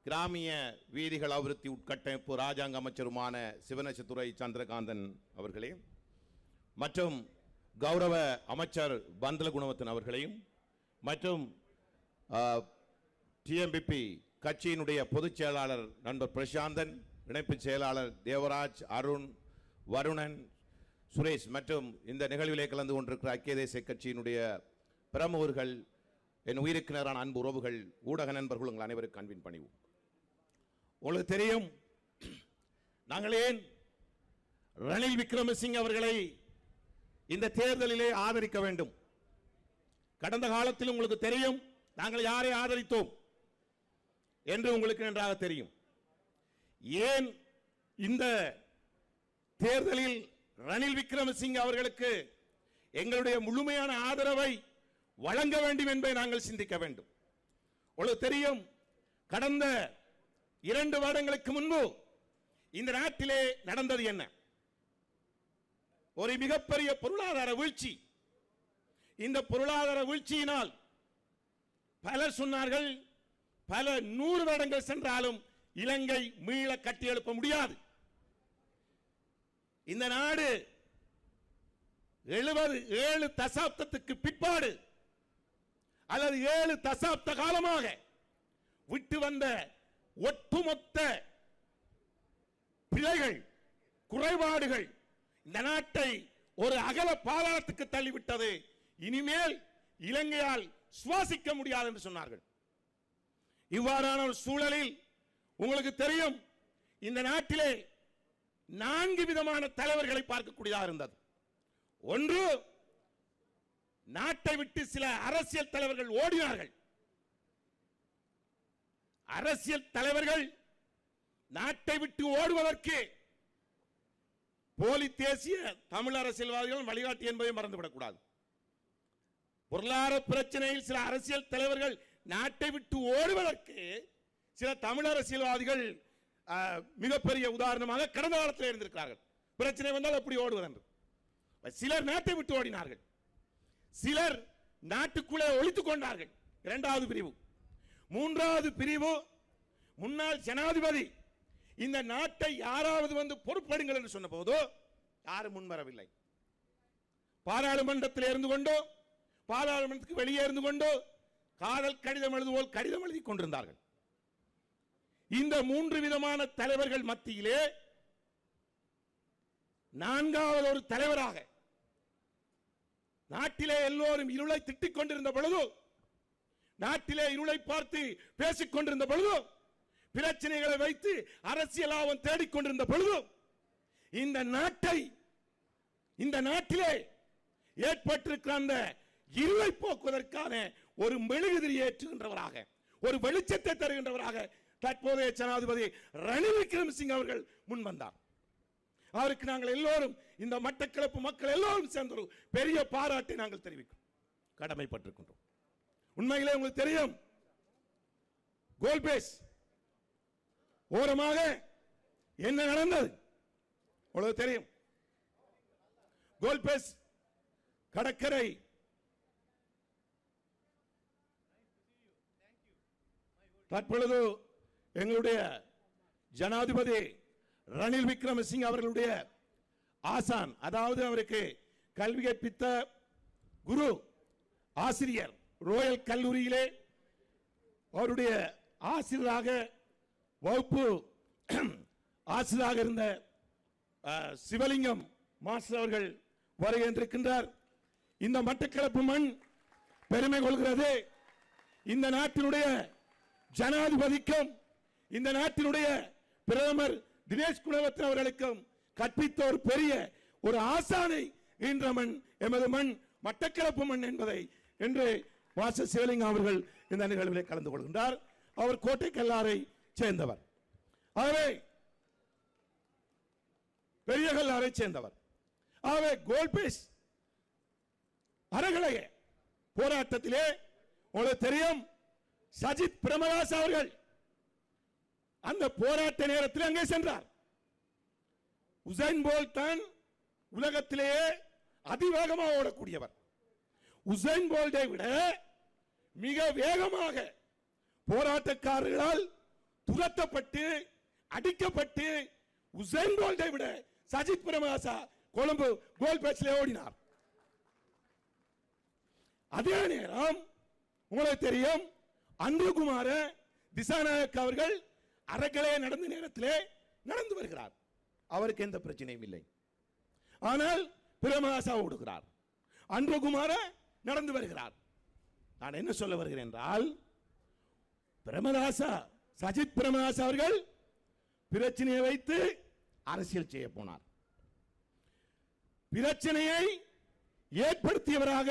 கிராமிய வீதிகள் அபிவிருத்தி உட்கட்டமைப்பு ராஜாங்க அமைச்சருமான சிவனேசதுரை சந்திரகாந்தன் அவர்களே மற்றும் கௌரவ அமைச்சர் பந்தல குணவர்த்தன் அவர்களையும் மற்றும் டிஎம்பிபி கட்சியினுடைய பொதுச் செயலாளர் நண்பர் பிரசாந்தன், இணைப்பு செயலாளர் தேவராஜ், அருண், வருணன், சுரேஷ் மற்றும் இந்த நிகழ்விலே கலந்து கொண்டிருக்கிற ஐக்கிய தேசிய கட்சியினுடைய பிரமுகர்கள், என் உயிருக்கு நேரான அன்பு உறவுகள், ஊடக நண்பர்கள், உங்கள் அனைவருக்கும் அன்பின் பணிவு. உங்களுக்கு தெரியும், நாங்கள் ஏன் ரணில் விக்ரமசிங்க அவர்களை இந்த தேர்தலிலே ஆதரிக்க வேண்டும். கடந்த காலத்தில் உங்களுக்கு தெரியும் நாங்கள் யாரை ஆதரித்தோம் என்று உங்களுக்கு நன்றாக தெரியும். ஏன் இந்த தேர்தலில் ரணில் விக்ரமசிங்க அவர்களுக்கு எங்களுடைய முழுமையான ஆதரவை வழங்க வேண்டும் என்பதை நாங்கள் சிந்திக்க வேண்டும். உங்களுக்கு தெரியும், கடந்த 2 வருடங்களுக்கு முன்பு இந்த நாட்டிலே நடந்தது என்ன? ஒரு மிகப்பெரிய பொருளாதார வீழ்ச்சி. இந்த பொருளாதார வீழ்ச்சியினால் பலர் சொன்னார்கள், பல 100 வருடங்கள் சென்றாலும் இலங்கை மீள கட்டியெழுப்ப முடியாது. இந்த நாடு 7 தசாப்தத்துக்கு பிற்பாடு அல்லது 7 தசாப்த காலமாக விட்டு வந்த ஒட்டுமொத்த பிழைகள், குறைபாடுகள் இந்த நாட்டை ஒரு அகல பாதாளத்துக்கு தள்ளிவிட்டது. இனிமேல் இலங்கையால் சுவாசிக்க முடியாது என்று சொன்னார்கள். இவ்வாறான ஒரு சூழலில் உங்களுக்கு தெரியும், இந்த நாட்டிலே 4 விதமான தலைவர்களை பார்க்கக்கூடியதாக இருந்தது. ஒன்று, நாட்டை விட்டு சில அரசியல் தலைவர்கள் ஓடினார்கள். அரசியல் தலைவர்கள் நாட்டை விட்டு ஓடுவதற்கு போலி தேசிய தமிழ் அரசியல்வாதிகள் வழிகாட்டி என்பதை மறந்துவிடக்கூடாது. பொருளாதார பிரச்சனையில் சில அரசியல் தலைவர்கள் நாட்டை விட்டு ஓடுவதற்கு சில தமிழ் அரசியல்வாதிகள் மிகப்பெரிய உதாரணமாக கடந்த காலத்தில் இருந்திருக்கிறார்கள். பிரச்சனை வந்தால் அப்படி ஓடுவது என்று. சிலர் நாட்டை விட்டு ஓடினார்கள், சிலர் நாட்டுக்குள்ளே ஒளித்துக் கொண்டார்கள். 2வது பிரிவு. 3வது பிரிவு, முன்னாள் ஜனாதிபதி இந்த நாட்டை யாராவது வந்து பொறுப்படுங்கள் என்று சொன்ன போதோ யாரும் முன்வரவில்லை. பாராளுமன்றத்தில் இருந்து கொண்டோ பாராளுமன்றத்துக்கு வெளியே இருந்து கொண்டோ காதல் கடிதம் எழுதுவோல் கடிதம் எழுதி கொண்டிருந்தார்கள். இந்த 3 விதமான தலைவர்கள் மத்தியிலே 4வது ஒரு தலைவராக நாட்டிலே எல்லோரும் இருளை திட்டிக் கொண்டிருந்த பொழுது, நாட்டிலே இருளை பார்த்து பேசிக் கொண்டிருந்த பொழுது, பிரச்சனைகளை வைத்து அரசியல் லாபம் தேடிக்கொண்டிருந்த பொழுது, இந்த நாட்டிலே ஏற்பட்டிருக்கிற அந்த இருளை போக்குவதற்கான ஒரு மெழுகுதிரி ஏற்றுகின்றவராக, ஒரு வெளிச்சத்தை தருகின்றவராக தற்போதைய ஜனாதிபதி ரணில் விக்ரமசிங்க அவர்கள் முன்வந்தார். அவருக்கு நாங்கள் எல்லோரும், இந்த மட்டக்களப்பு மக்கள் எல்லோரும் சேர்ந்த ஒரு பெரிய பாராட்டை நாங்கள் தெரிவிக்கிறோம், கடமைப்பட்டிருக்கின்றோம். உண்மையிலே உங்களுக்கு தெரியும், கோல்பேஸ் ஓரமாக என்ன நடந்தது உங்களுக்கு தெரியும். கோல்பேஸ் கடற்கரை தற்பொழுது எங்களுடைய ஜனாதிபதி ரணில் விக்ரமசிங்க அவர்களுடைய ஆசான், அதாவது அவருக்கு கல்வி கற்பித்த குரு, ஆசிரியர், ரோயல் கல்லூரியிலே அவருடைய ஆசிரியராக, வகுப்பு ஆசிரியராக இருந்த சிவலிங்கம் மாஸ்டர் அவர்கள் வருகின்றிருக்கின்றார். இந்த மட்டக்களப்பு மண் பெருமை கொள்கிறது. இந்த நாட்டினுடைய ஜனாதிபதிக்கும் இந்த நாட்டினுடைய பிரதமர் தினேஷ் குணவர்த்தன அவர்களுக்கும் கற்பித்த ஒரு பெரிய ஒரு ஆசானை ஈன்ற மண் எமது மண், மட்டக்களப்பு மண் என்பதை என்று மாஸ்டர் சிவலிங்கம் அவர்கள் இந்த நிகழ்வில் கலந்து கொள்கின்றார். அவர் கோட்டை கல்லாரை சேர்ந்தவர், ஆகவே பெரிய கல்லாரை சேர்ந்தவர். ஆகவே கோல்பேஸ் அறகலைய போராட்டத்திலே உங்களுக்கு தெரியும், சஜித் பிரேமதாஸ் அவர்கள் அந்த போராட்ட நேரத்தில் அங்கே சென்றார். உசைன் போல்ட் தான் உலகத்திலேயே அதிவேகமாக ஓடக்கூடியவர். உசைன் போல்ட்டை விட மிக வேகமாக போராட்டக்காரர்களால் துரத்தப்பட்டு அடிக்கப்பட்டு உசைன் போல்ட்டை விட சஜித் பிரேமதாசா கொழும்பு கோல்பேஸிலே ஓடினார். அதே நேரம் உங்களுக்கு தெரியும் அன்புகுமார திசாநாயக் அவர்கள் அறக்கலைய நடந்த நேரத்திலே நடந்து வருகிறார். அவருக்கு எந்த பிரச்சனையும் இல்லை. ஆனால் பிரேமதாசா ஓடுகிறார், அன்புகுமார நடந்து வருகிறார். நான் என்ன சொல்ல வருகிறேன் என்றால், பிரேமதாசா சஜித் பிரேமதாசா அவர்கள் பிரச்சனையை வைத்து அரசியல் செய்ய போனார். பிரச்சனையை ஏற்படுத்தியவராக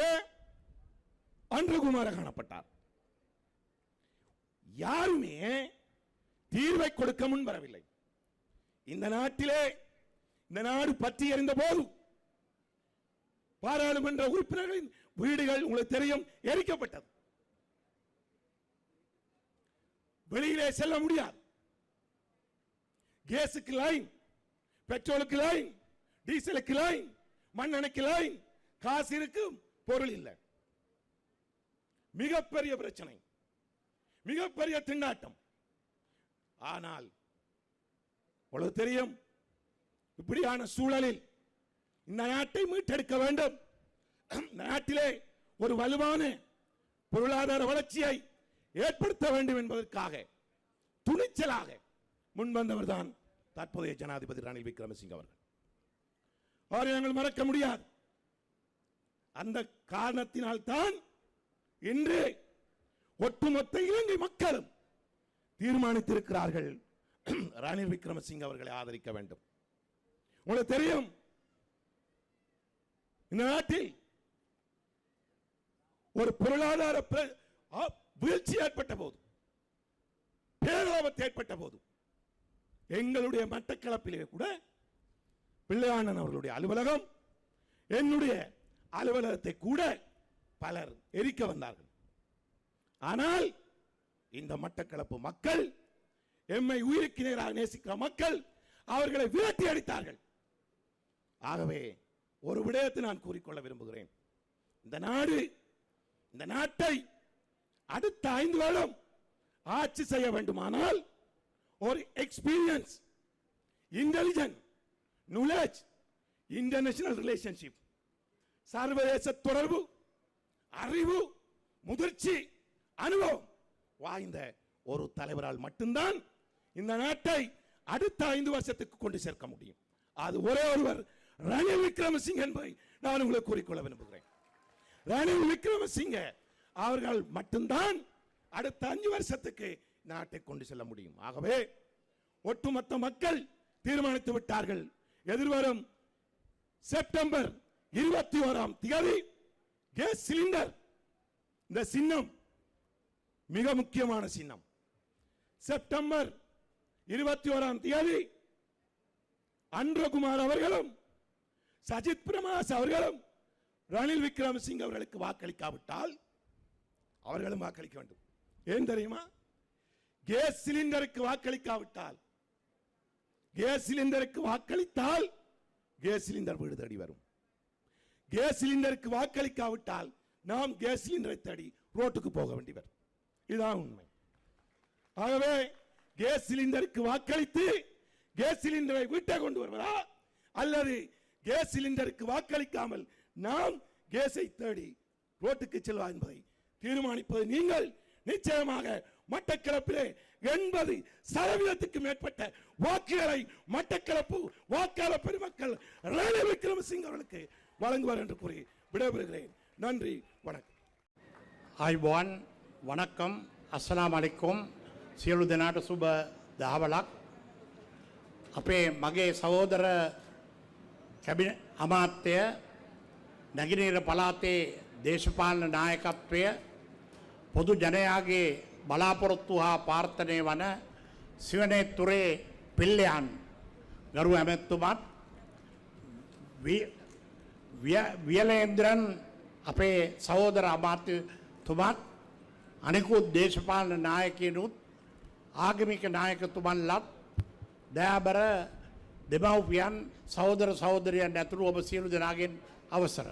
அன்புகுமார காணப்பட்டார். யாருமே தீர்வை கொடுக்க முன் வரவில்லை. இந்த நாட்டிலே இந்த நாடு பற்றி எறிந்த போது பாராளுமன்ற உறுப்பினர்களின் வீடுகள் உங்களுக்கு தெரியும் எரிக்கப்பட்டது. வெளியிலே செல்ல முடியாது. கேஸுக்கு லைன், பெட்ரோலுக்கு லைன், டீசலுக்கு லைன், மண்ணெண்ணெய்க்கு லைன், காசு இருக்கும், பொருள் இல்லை. மிகப்பெரிய பிரச்சனை, மிகப்பெரிய திண்டாட்டம். ஆனால் உங்களுக்கு தெரியும், இப்படியான சூழலில் இந்த நாட்டை மீட்டெடுக்க வேண்டும், இந்த நாட்டிலே ஒரு வலுவான பொருளாதார வளர்ச்சியை ஏற்படுத்த வேண்டும் என்பதற்காக துணிச்சலாக முன்வந்தவர் தான் தற்போதைய ஜனாதிபதி ரணில் விக்ரமசிங்க அவர்கள். அவரை நாங்கள் மறக்க முடியாது. அந்த காரணத்தினால் தான் இன்று ஒட்டுமொத்த இலங்கை மக்களும் தீர்மானித்திருக்கிறார்கள் ரணில் விக்ரமசிங்க அவர்களை ஆதரிக்க வேண்டும். உங்களுக்கு தெரியும், இந்த நாட்டில் ஒரு பொருளாதார வீழ்ச்சி ஏற்பட்ட போது, பேராபத்து ஏற்பட்ட போது, எங்களுடைய மட்டக்களப்பிலே கூட பிள்ளையானன் அவர்களுடைய அலுவலகம், என்னுடைய அலுவலகத்தை கூட பலர் எரிக்க வந்தார்கள். ஆனால் இந்த மட்டக்களப்பு மக்கள், எம்மை உயிருக்கு நேராக நேசிக்கிற மக்கள் அவர்களை விரட்டி அடித்தார்கள். ஆகவே ஒரு விடயத்தை நான் கூறிக்கொள்ள விரும்புகிறேன். இந்த நாட்டை அடுத்த 5 வருடம் ஆட்சி செய்ய வேண்டுமானால் ஒரு experience, intelligent, knowledge, international relationship, சர்வதேச தொடர்பு, அறிவு, முதிர்ச்சி, அனுபவம் வாய்ந்த ஒரு தலைவரால் மட்டும்தான் இந்த நாட்டை அடுத்த 5 வருஷத்துக்கு கொண்டு சேர்க்க முடியும். அது ஒரே ஒருவர், ரணில் விக்ரமசிங்க என்பதை நான் உங்களுக்கு கூறிக்கொள்ள விரும்புகிறேன். ரணில் விக்ரமசிங்க அவர்கள் மட்டும்தான் அடுத்த 5 வருஷத்துக்கு நாட்டை கொண்டு செல்ல முடியும். ஆகவே ஒட்டுமொத்த மக்கள் தீர்மானித்து விட்டார்கள். எதிர்வரும் செப்டம்பர் 21ஆம் தேதி கேஸ் சிலிண்டர், இந்த சின்னம் மிக முக்கியமான சின்னம். செப்டம்பர் 21ஆம் தேதி அன்புகுமார் அவர்களும் சஜித் பிரேமதாச அவர்களும் ரணில் விக்ரமசிங்க அவர்களுக்கு வாக்களிக்காவிட்டால் அவர்களும் வாக்களிக்க வேண்டும். ஏன் தெரியுமா? கேஸ் சிலிண்டருக்கு வாக்களிக்காவிட்டால், கேஸ் சிலிண்டருக்கு வாக்களித்தால் கேஸ் சிலிண்டர் வீடு தேடி வரும். கேஸ் சிலிண்டருக்கு வாக்களிக்காவிட்டால் நாம் கேஸ் சிலிண்டரை தேடி ரோட்டுக்கு போக வேண்டி வரும். இதுதான் உண்மை. ஆகவே கேஸ் சிலிண்டருக்கு வாக்களித்து கேஸ் சிலிண்டரை வீட்டை கொண்டு வருவதா, அல்லது கேஸ் சிலிண்டருக்கு வாக்களிக்காமல் நாம் கேஸை தேடி ரோட்டுக்கு செல்வா என்பதை தீர்மானிப்பது நீங்கள். நிச்சயமாக மட்டக்களப்பிலே 80% மேற்பட்ட வாக்குகளை மட்டக்களப்பு வாக்காளர் பெருமக்கள் ரணில் விக்ரமசிங்க அவர்களுக்கு வழங்குவார் என்று கூறி விடைபெறுகிறேன். நன்றி, வணக்கம். ආයුබෝවන්, වණක්කම්, අස්සලාමු අලයිකුම්. සියලු දෙනාට සුබ දහවලක්. අපේ මගේ සහෝදර කැබිනට් අමාත්‍ය නැගෙනහිර පළාතේ දේශපාලන නායකත්වය පොදු ජනයාගේ බලාපොරොත්තු හා ප්‍රාර්ථනය වන සිවනේතුරේ පිල්ලයන් ගරු ඇමැතුමත් වියලේන්ද්‍රන් අපේ සහෝදර අමාත්‍යතුමත් අනෙකුත් දේශපාලන නායකයනුත් ආගමික නායකතුමන්ලත් දයාබර දෙමව්පියන් සහෝදර සහෝදරියන් ඇතුළු ඔබ සියලු දෙනාගෙන් අවසර.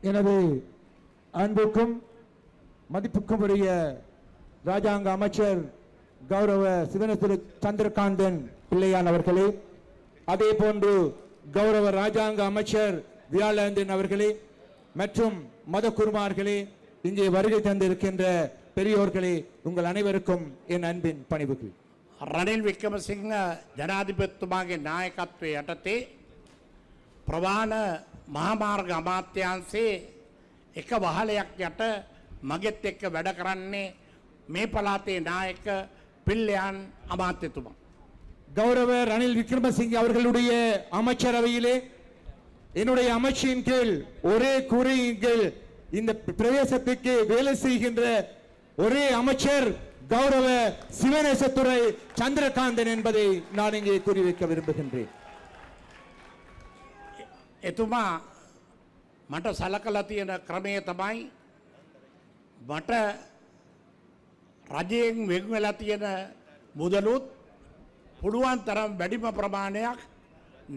எனவே அன்புக்கும் மதிப்புக்கும் உரிய ராஜாங்க அமைச்சர் கௌரவ சிவனேஸ்வர சந்திரகாந்தன் பிள்ளையான் அவர்களே, அதே போன்று கௌரவ ராஜாங்க அமைச்சர் வியாழேந்திரன் அவர்களே மற்றும் மத குருமார்களே, இங்கே வருகை தந்திருக்கின்ற பெரியோர்களே, உங்கள் அனைவருக்கும் என் அன்பின் பணிவுகள். රනිල් වික්‍රමසිංහ ජනාධිපතිතුමාගේ නායකත්වයේ යටතේ ප්‍රවාණ මහාමාර්ග අමාත්‍යාංශයේ එක වහලයක් යට මගෙත් එක්ක වැඩ කරන්නේ මේ පළාතේ නායක පිල්ලයන් අමාත්‍යතුමා. கௌரவ ரணில் விக்ரமசிங்கே அவர்களுடைய அமைச்சரவையிலே என்னுடைய அமைச்சின் கீழ் ஒரே கூரையின் கீழ் இந்த பிரதேசத்துக்கு வேலை செய்கின்ற ஒரே அமைச்சர் கௌரவ சிவனேசத்துறை சந்திரகாந்தன் என்பதை நான் இங்கே கூறி வைக்க விரும்புகின்றேன். එතුමා මට සලකලා තියෙන ක්‍රමය තමයි මට රජයෙන් වෙන් වෙලා තියෙන මුදලුත් පුළුවන් තරම් වැඩිම ප්‍රමාණයක්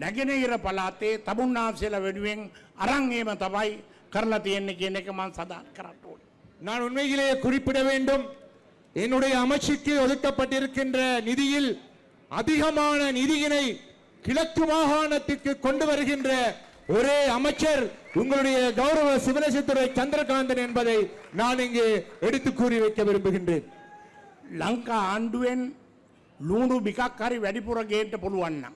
නැගෙනහිර පළාතේ තමුන්නාන්සේලා වෙනුවෙන් අරන් ඒම තමයි කරලා තියෙන්නේ කියන එක මම සඳහන් කරන්න ඕනේ. நான் உண்மையிலேயே குறிப்பிட வேண்டும், என்னுடைய அமைச்சுக்கு ஒதுக்கப்பட்டிருக்கின்ற நிதியில் அதிகமான நிதியினை கிழக்கு மாகாணத்துக்கு கொண்டு வருகின்ற ஒரே அமைச்சர் உங்களுடைய கௌரவ சிவனேசத்துறை சந்திரகாந்தன் என்பதை நான் இங்கே எடுத்து கூறி வைக்க விரும்புகின்றேன். ලංකා ආණ්ඩුවෙන් ලුණු බිකක් හරි වැඩිපුර ගේන්න පුළුවන් නම්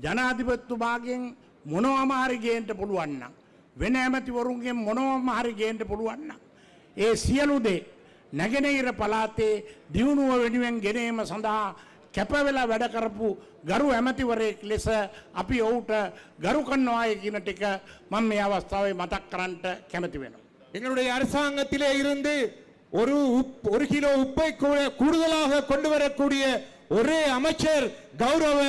ජනාධිපතිතුමාගෙන් මොනවම හරි ගේන්න පුළුවන් නම් වෙන ඇමතිවරුන්ගෙන් මොනවම හරි ගේන්න පුළුවන් නම් ඒ සියලු දේ නැගෙනහිර පළාතේ දියුණුව වෙනුවෙන් ගෙනීම සඳහා කැප වෙලා වැඩ කරපු ගරු ඇමතිවරයෙක් ලෙස අපි ඔහුට ගරු කරනවායි කියන ටික මම මේ අවස්ථාවේ මතක් කරන්නට කැමති වෙනවා. எங்களுடைய அரசாங்கத்திலே இருந்து ஒரு கிலோ உப்பை கூடுதலாக கொண்டு வரக்கூடிய ஒரே அமைச்சர் கௌரவ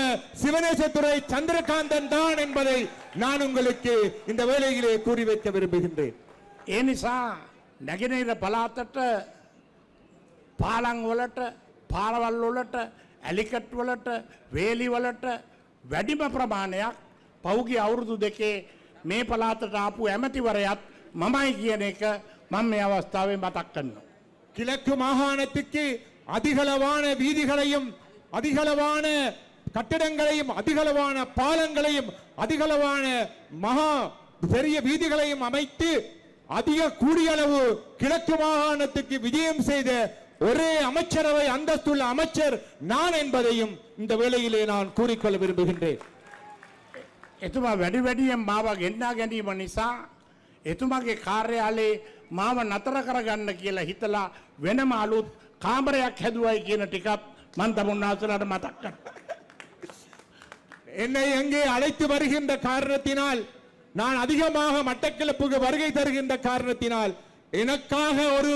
சிவனேசத்துறை சந்திரகாந்தன் தான் என்பதை நான் உங்களுக்கு இந்த வேளையிலே கூறி வைக்க விரும்புகின்றேன். ඒ නිසා නැගෙනහිර පළාතට පාලම් වලට පාරවල් වලට ඇලිකට් වලට වේලි වලට වැඩිම ප්‍රමාණයක් පහුගිය අවුරුදු දෙකේ මේ පළාතට ආපු ඇමතිවරයාත් මමයි කියන එක මම මේ අවස්ථාවේ මතක් කරනවා. கிழக்கு மாகாணத்துக்கு அதிகளவான வீதிகளையும் அதிகளவான கட்டிடங்களையும் அதிகளவான பாலங்களையும் அதிகளவான மகா பெரிய வீதிகளையும் அமைத்து அதிக கூடிய அளவு கிழக்கு மாகாணத்துக்கு விஜயம் செய்த ஒரே அமைச்சரவை அந்தஸ்துள்ள அமைச்சர் நான் என்பதையும் இந்த வேளையிலே நான் கூறிக்கொள்ள விரும்புகின்றேன். එතුමා වැඩි වැඩියෙන් මාව ගෙන්නා ගැනීම නිසා එතුමාගේ කාර්යාලයේ මාව නතර කරගන්න කියලා හිතලා වෙනම අලුත් කාමරයක් හැදුවයි කියන ටිකත් මම තමුන්නාසලට මතක් කරනවා. என்னை அங்கே அழைத்து வருகின்ற காரணத்தினால், நான் அதிகமாக மட்டக்களப்புக்கு வருகை தருகின்ற காரணத்தினால் எனக்காக ஒரு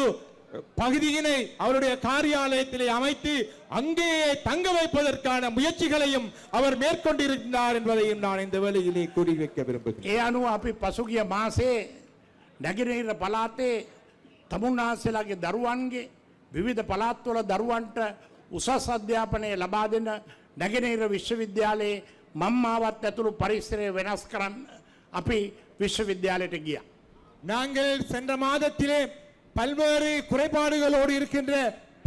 பகுதியினை அவருடைய காரியாலயத்திலே அமைத்து அங்கேயே தங்க வைப்பதற்கான முயற்சிகளையும் அவர் மேற்கொண்டிருந்தார் என்பதையும் நான் இந்த வேளையிலே கூறி வைக்க விரும்புகிறேன். ඒ අනුව අපි පසුගිය මාසේ නැගෙනහිර පළාතේ තමුන්නාන්සේලාගේ දරුවන්ගේ විවිධ පළාත්වල දරුවන්ට උසස් අධ්‍යාපනය ලබා දෙන නැගෙනහිර විශ්වවිද්‍යාලයේ මම්මාවත් ඇතුළු පරිසරය වෙනස් කරන්න අපි විශ්වවිද්‍යාලයට ගියා. நாங்கள் சென்ற மாதத்திலே பல்வேறு குறைபாடுகளோடு இருக்கின்ற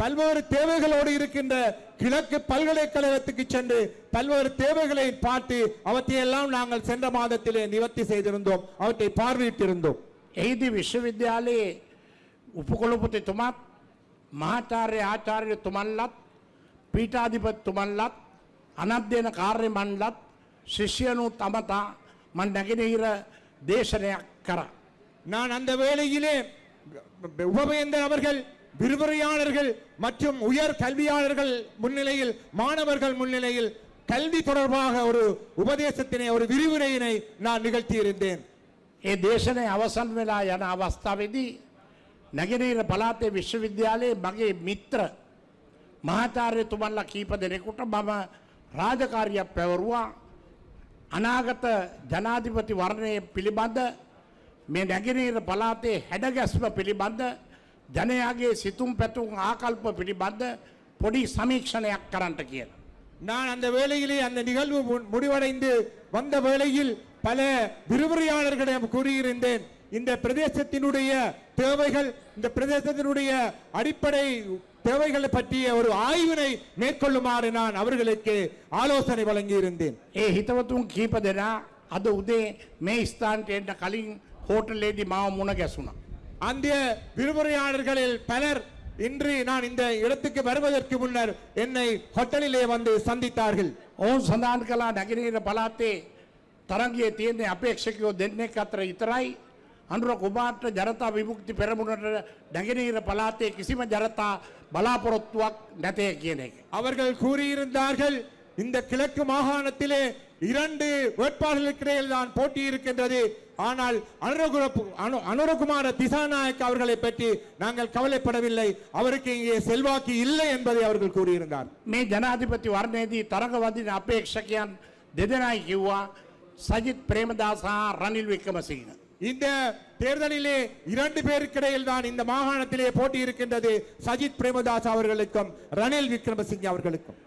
பல்வேறு தேவைகளோடு இருக்கின்ற கிழக்கு பல்கலைக்கழகத்துக்கு சென்று பல்வேறு தேவைகளை பார்த்து அவற்றையெல்லாம் நாங்கள் சென்ற மாதத்திலே நிவர்த்தி செய்திருந்தோம், அவற்றை பார்வையிட்டிருந்தோம். එහිදී විශ්වවිද්‍යාලයේ උපකුලපතිතුමත් මහාචාර්ය ආචාර්යතුමන්ලත් පීඨාධිපතිතුමන්ලත් අනධ්‍යයන කාර්ය මණ්ඩලත් ශිෂ්‍යනුත් අමතා මම නැගෙනහිර දේශනයක් කරා. நான் அந்த வேளையிலே உபவேந்தர் அவர்கள், விரிவுரையாளர்கள் மற்றும் உயர் கல்வியாளர்கள் முன்னிலையில், மாணவர்கள் முன்னிலையில் கல்வி தொடர்பாக ஒரு உபதேசத்தினை, ஒரு விரிவுரையினை நான் நிகழ்த்தியிருந்தேன். ඒ දේශනය අවසන් වෙලා යන අවස්ථාවේදී නැගෙනහිර පළාතේ විශ්වවිද්‍යාලයේ මගේ මිත්‍ර මහාචාර්යතුමන්ලා කීප දෙනෙකුට මම රාජකාරියක් පැවරුවා. අනාගත ජනාධිපති වර්ණය පිළිබඳ මේ නැගෙනහිර පළාතේ හැඩගැස්ම පිළිබඳ ජනයාගේ සිතුම් පැතුම් ආකල්ප පිළිබඳ පොඩි සමීක්ෂණයක් කරන්නට කියලා. நான் அந்த வேளையிலே அந்த நிகழ்வு முடிவடைந்து வந்த வேளையில் பல விரிவுரையாளர்களிடம் கூறியிருந்தேன், இந்த பிரதேசத்தினுடைய தேவைகள், இந்த பிரதேசத்தினுடைய அடிப்படை தேவைகளை பற்றிய ஒரு ஆய்வினை மேற்கொள்ளுமாறு நான் அவர்களுக்கு ஆலோசனை வழங்கியிருந்தேன். ඒ හිතවතුන් කීප දෙනා අද උදේ මේ ස්ථානට එන්න කලින් හෝටලේදී මාව මුණ ගැසුණා. அந்த விரிவுரையாளர்களில் பலர் இன்று நான் இந்த இடத்துக்கு வருவதற்கு முன்னர் என்னை ஹோட்டலிலே வந்து சந்தித்தார்கள். ඔවුන් සඳහන් කළා නැගෙනහිර පළාතේ තරංගයේ තියෙන අපේක්ෂකයෝ දෙන්නෙක් අතර විතරයි. අනුර කුමාරට ජනතා විමුක්ති පෙරමුණට නැගෙනහිර පළාතේ කිසිම ජනතා බලාපොරොත්තුවක් නැතේ කියන එක. அவர்கள் கூறியிருந்தார்கள் இந்த கிழக்கு மாகாணத்திலே 2 வேட்பாளர்களுக்கிடையில் தான் போட்டி இருக்கின்றது. ஆனால் அனுரகுமார திசாநாயக் அவர்களை பற்றி நாங்கள் கவலைப்படவில்லை, அவருக்கு இங்கே செல்வாக்கு இல்லை என்பதை அவர்கள் கூறியிருந்தார். මේ ජනාධිපති වර්ණයේදී තරඟ වදින අපේක්ෂකයන් දෙදෙනයි කිව්වා සජිත් ප්‍රේමදාස හා රනිල් වික්‍රමසිංහ. இந்த தேர்தலிலே 2 பேருக்கிடையில் தான் இந்த மாகாணத்திலே போட்டி இருக்கின்றது, சஜித் பிரேமதாஸ் அவர்களுக்கும் ரணில் விக்ரமசிங்கே அவர்களுக்கும்.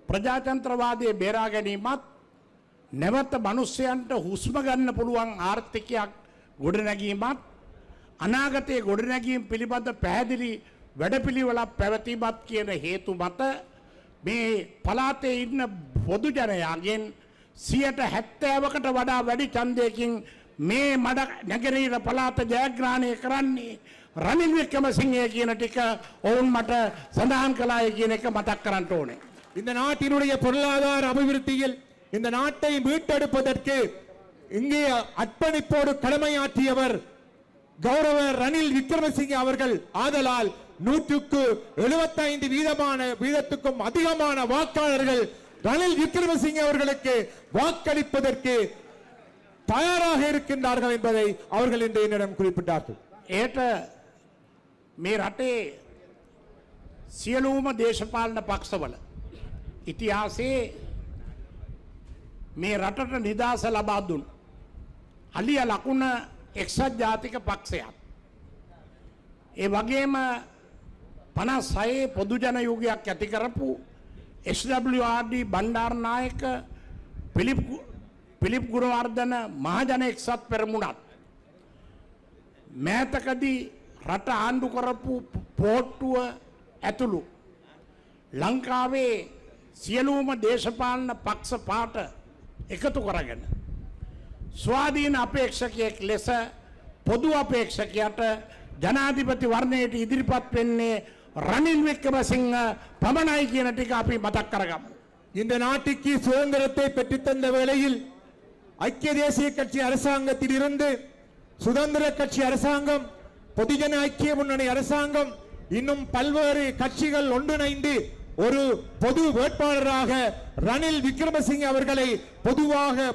ප්‍රජාතන්ත්‍රවාදයේ බේරා ගැනීමත් නැවත මිනිස්යන්ට හුස්ම ගන්න පුළුවන් ආර්ථිකයක් ගොඩනැගීමත් අනාගතයේ ගොඩනැගීම් පිළිබඳ පැහැදිලි වැඩපිළිවෙලක් පැවතීමත් කියන හේතු මත මේ පළාතේ ඉන්න පොදු ජනයාගෙන් 70%කට වඩා වැඩි ඡන්දයකින් මේ මඩ නැගෙනහිර පළාත ජයග්‍රහණය කරන්නේ රනිල් වික්‍රමසිංහ කියන ටික ඔවුන් මට සඳහන් කළාය කියන එක මතක් කරන්න ඕනේ. இந்த நாட்டினுடைய பொருளாதார அபிவிருத்தியில் இந்த நாட்டை மீட்டெடுப்பதற்கு இங்கே அர்ப்பணிப்போடு கடமையாற்றியவர் கௌரவ ரணில் விக்ரமசிங்கே அவர்கள். ஆதலால் 175% வீதத்துக்கும் அதிகமான வாக்காளர்கள் ரணில் விக்ரமசிங்கே அவர்களுக்கு வாக்களிப்பதற்கு தயாராக இருக்கின்றார்கள் என்பதை அவர்கள் இன்று என்னிடம் குறிப்பிட்டார்கள். ඒට මේ රටේ සියලුම දේශපාලන පක්ෂවල ඉතිහාසයේ මේ රටට නිදහස ලබා දුන් අලිය ලකුණ එක්සත් ජාතික පක්ෂයක්. ඒ වගේම 56 පොදු ජන යුගයක් ඇති කරපු SWRD බණ්ඩාරනායක පිලිප් ගුණවර්ධන මහජන එක්සත් පෙරමුණත් මෑතකදී රට ආණ්ඩු කරපු පෝට්ටුව ඇතුළු ලංකාවේ සියලුම දේශපාලන පක්ෂ පාට එකතු කරගෙන ස්වාධීන අපේක්ෂකයෙක් ලෙස පොදු අපේක්ෂකයට ජනාධිපති වර්ණයට ඉදිරිපත් වෙන්නේ රනිල් වික්‍රමසිංහ පමණයි කියන ටික අපි මතක් කරගමු. இந்த நாட்டுக்கு சுதந்திரத்தை பெற்றுத்தந்த வேளையில் ஐக்கிய தேசிய கட்சி அரசாங்கத்தில் இருந்து சுதந்திர கட்சி அரசாங்கம், பொதுஜன ஐக்கிய முன்னணி அரசாங்கம், இன்னும் பல்வேறு கட்சிகள் ஒன்றிணைந்து ஒரு பொது வேட்பாளராக ரணில் விக்ரமசிங்கே அவர்களை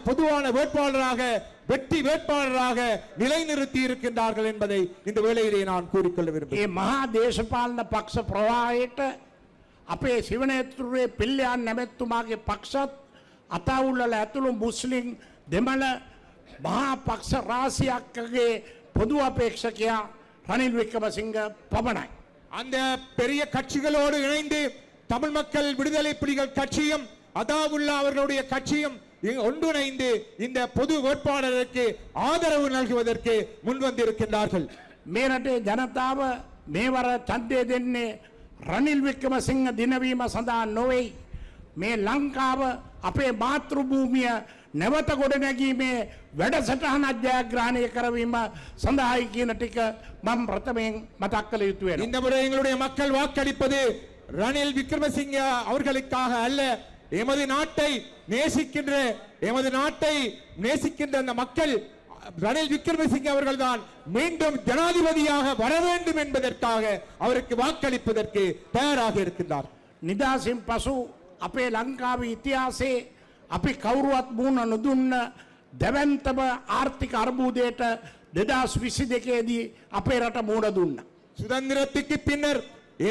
பொதுவான வேட்பாளராக வெற்றி வேட்பாளராக நிலைநிறுத்தி இருக்கின்றார்கள் என்பதை இந்த வேளையிலே நான் கூறிக்கொள்ள விரும்புகிறேன். මේ මහා දේශපාලන පක්ෂ ප්‍රවාහයට අපේ සිවනේත්‍රුවේ පිල්ලයන් නැමැත්තුමාගේ පක්ෂත් අතවුල්වල ඇතුළු මුස්ලිම් දෙමළ මහා පක්ෂ රාශියක්ගේ පොදු අපේක්ෂකයා රනිල් වික්‍රමසිංහ පමණයි. அந்த பெரிய கட்சிகளோடு இணைந்து தமிழ் மக்கள் விடுதலை புலிகள் கட்சியும் அதாவுல்லா அவர்களுடைய கட்சியும் ஒன்றிணைந்து இந்த பொது வேட்பாளருக்கு ஆதரவு நல்குவதற்கு முன்வந்திருக்கின்றார்கள். මේ රටේ ජනතාව මේවර ඡන්දය දෙන්නේ රනිල් වික්‍රමසිංහ දිනවීම සඳහා නොවේ. මේ ලංකාව අපේ මාතෘ භූමිය නැවත ගොඩනැගීමේ වැඩසටහනක් ජයග්‍රහණය කරවීම සඳහායි කියන ටික මම ප්‍රථමයෙන් මතක් කළ යුතු වෙනවා. இந்த முறை எங்களுடைய மக்கள் வாக்களிப்பது ரணில் விக்ரமசிங்கே அவர்களுக்காக அல்ல, எமது நாட்டை நேசிக்கின்ற அந்த மக்கள் ரணில் விக்ரமசிங்கே அவர்கள் தான் மீண்டும் ஜனாதிபதியாக வர வேண்டும் என்பதற்காக அவருக்கு வாக்களிப்பதற்கு தயாராக இருக்கின்றார். නිදහසින් පසු අපේ ලංකාවේ ඉතිහාසයේ අපි කවුරුවත් මුහුණ නොදුන්න දැවැන්තම ආර්ථික අර්බුදයට 2022දී අපේ රට මුහුණ දුන්නා. சுதந்திரத்துக்கு பின்னர்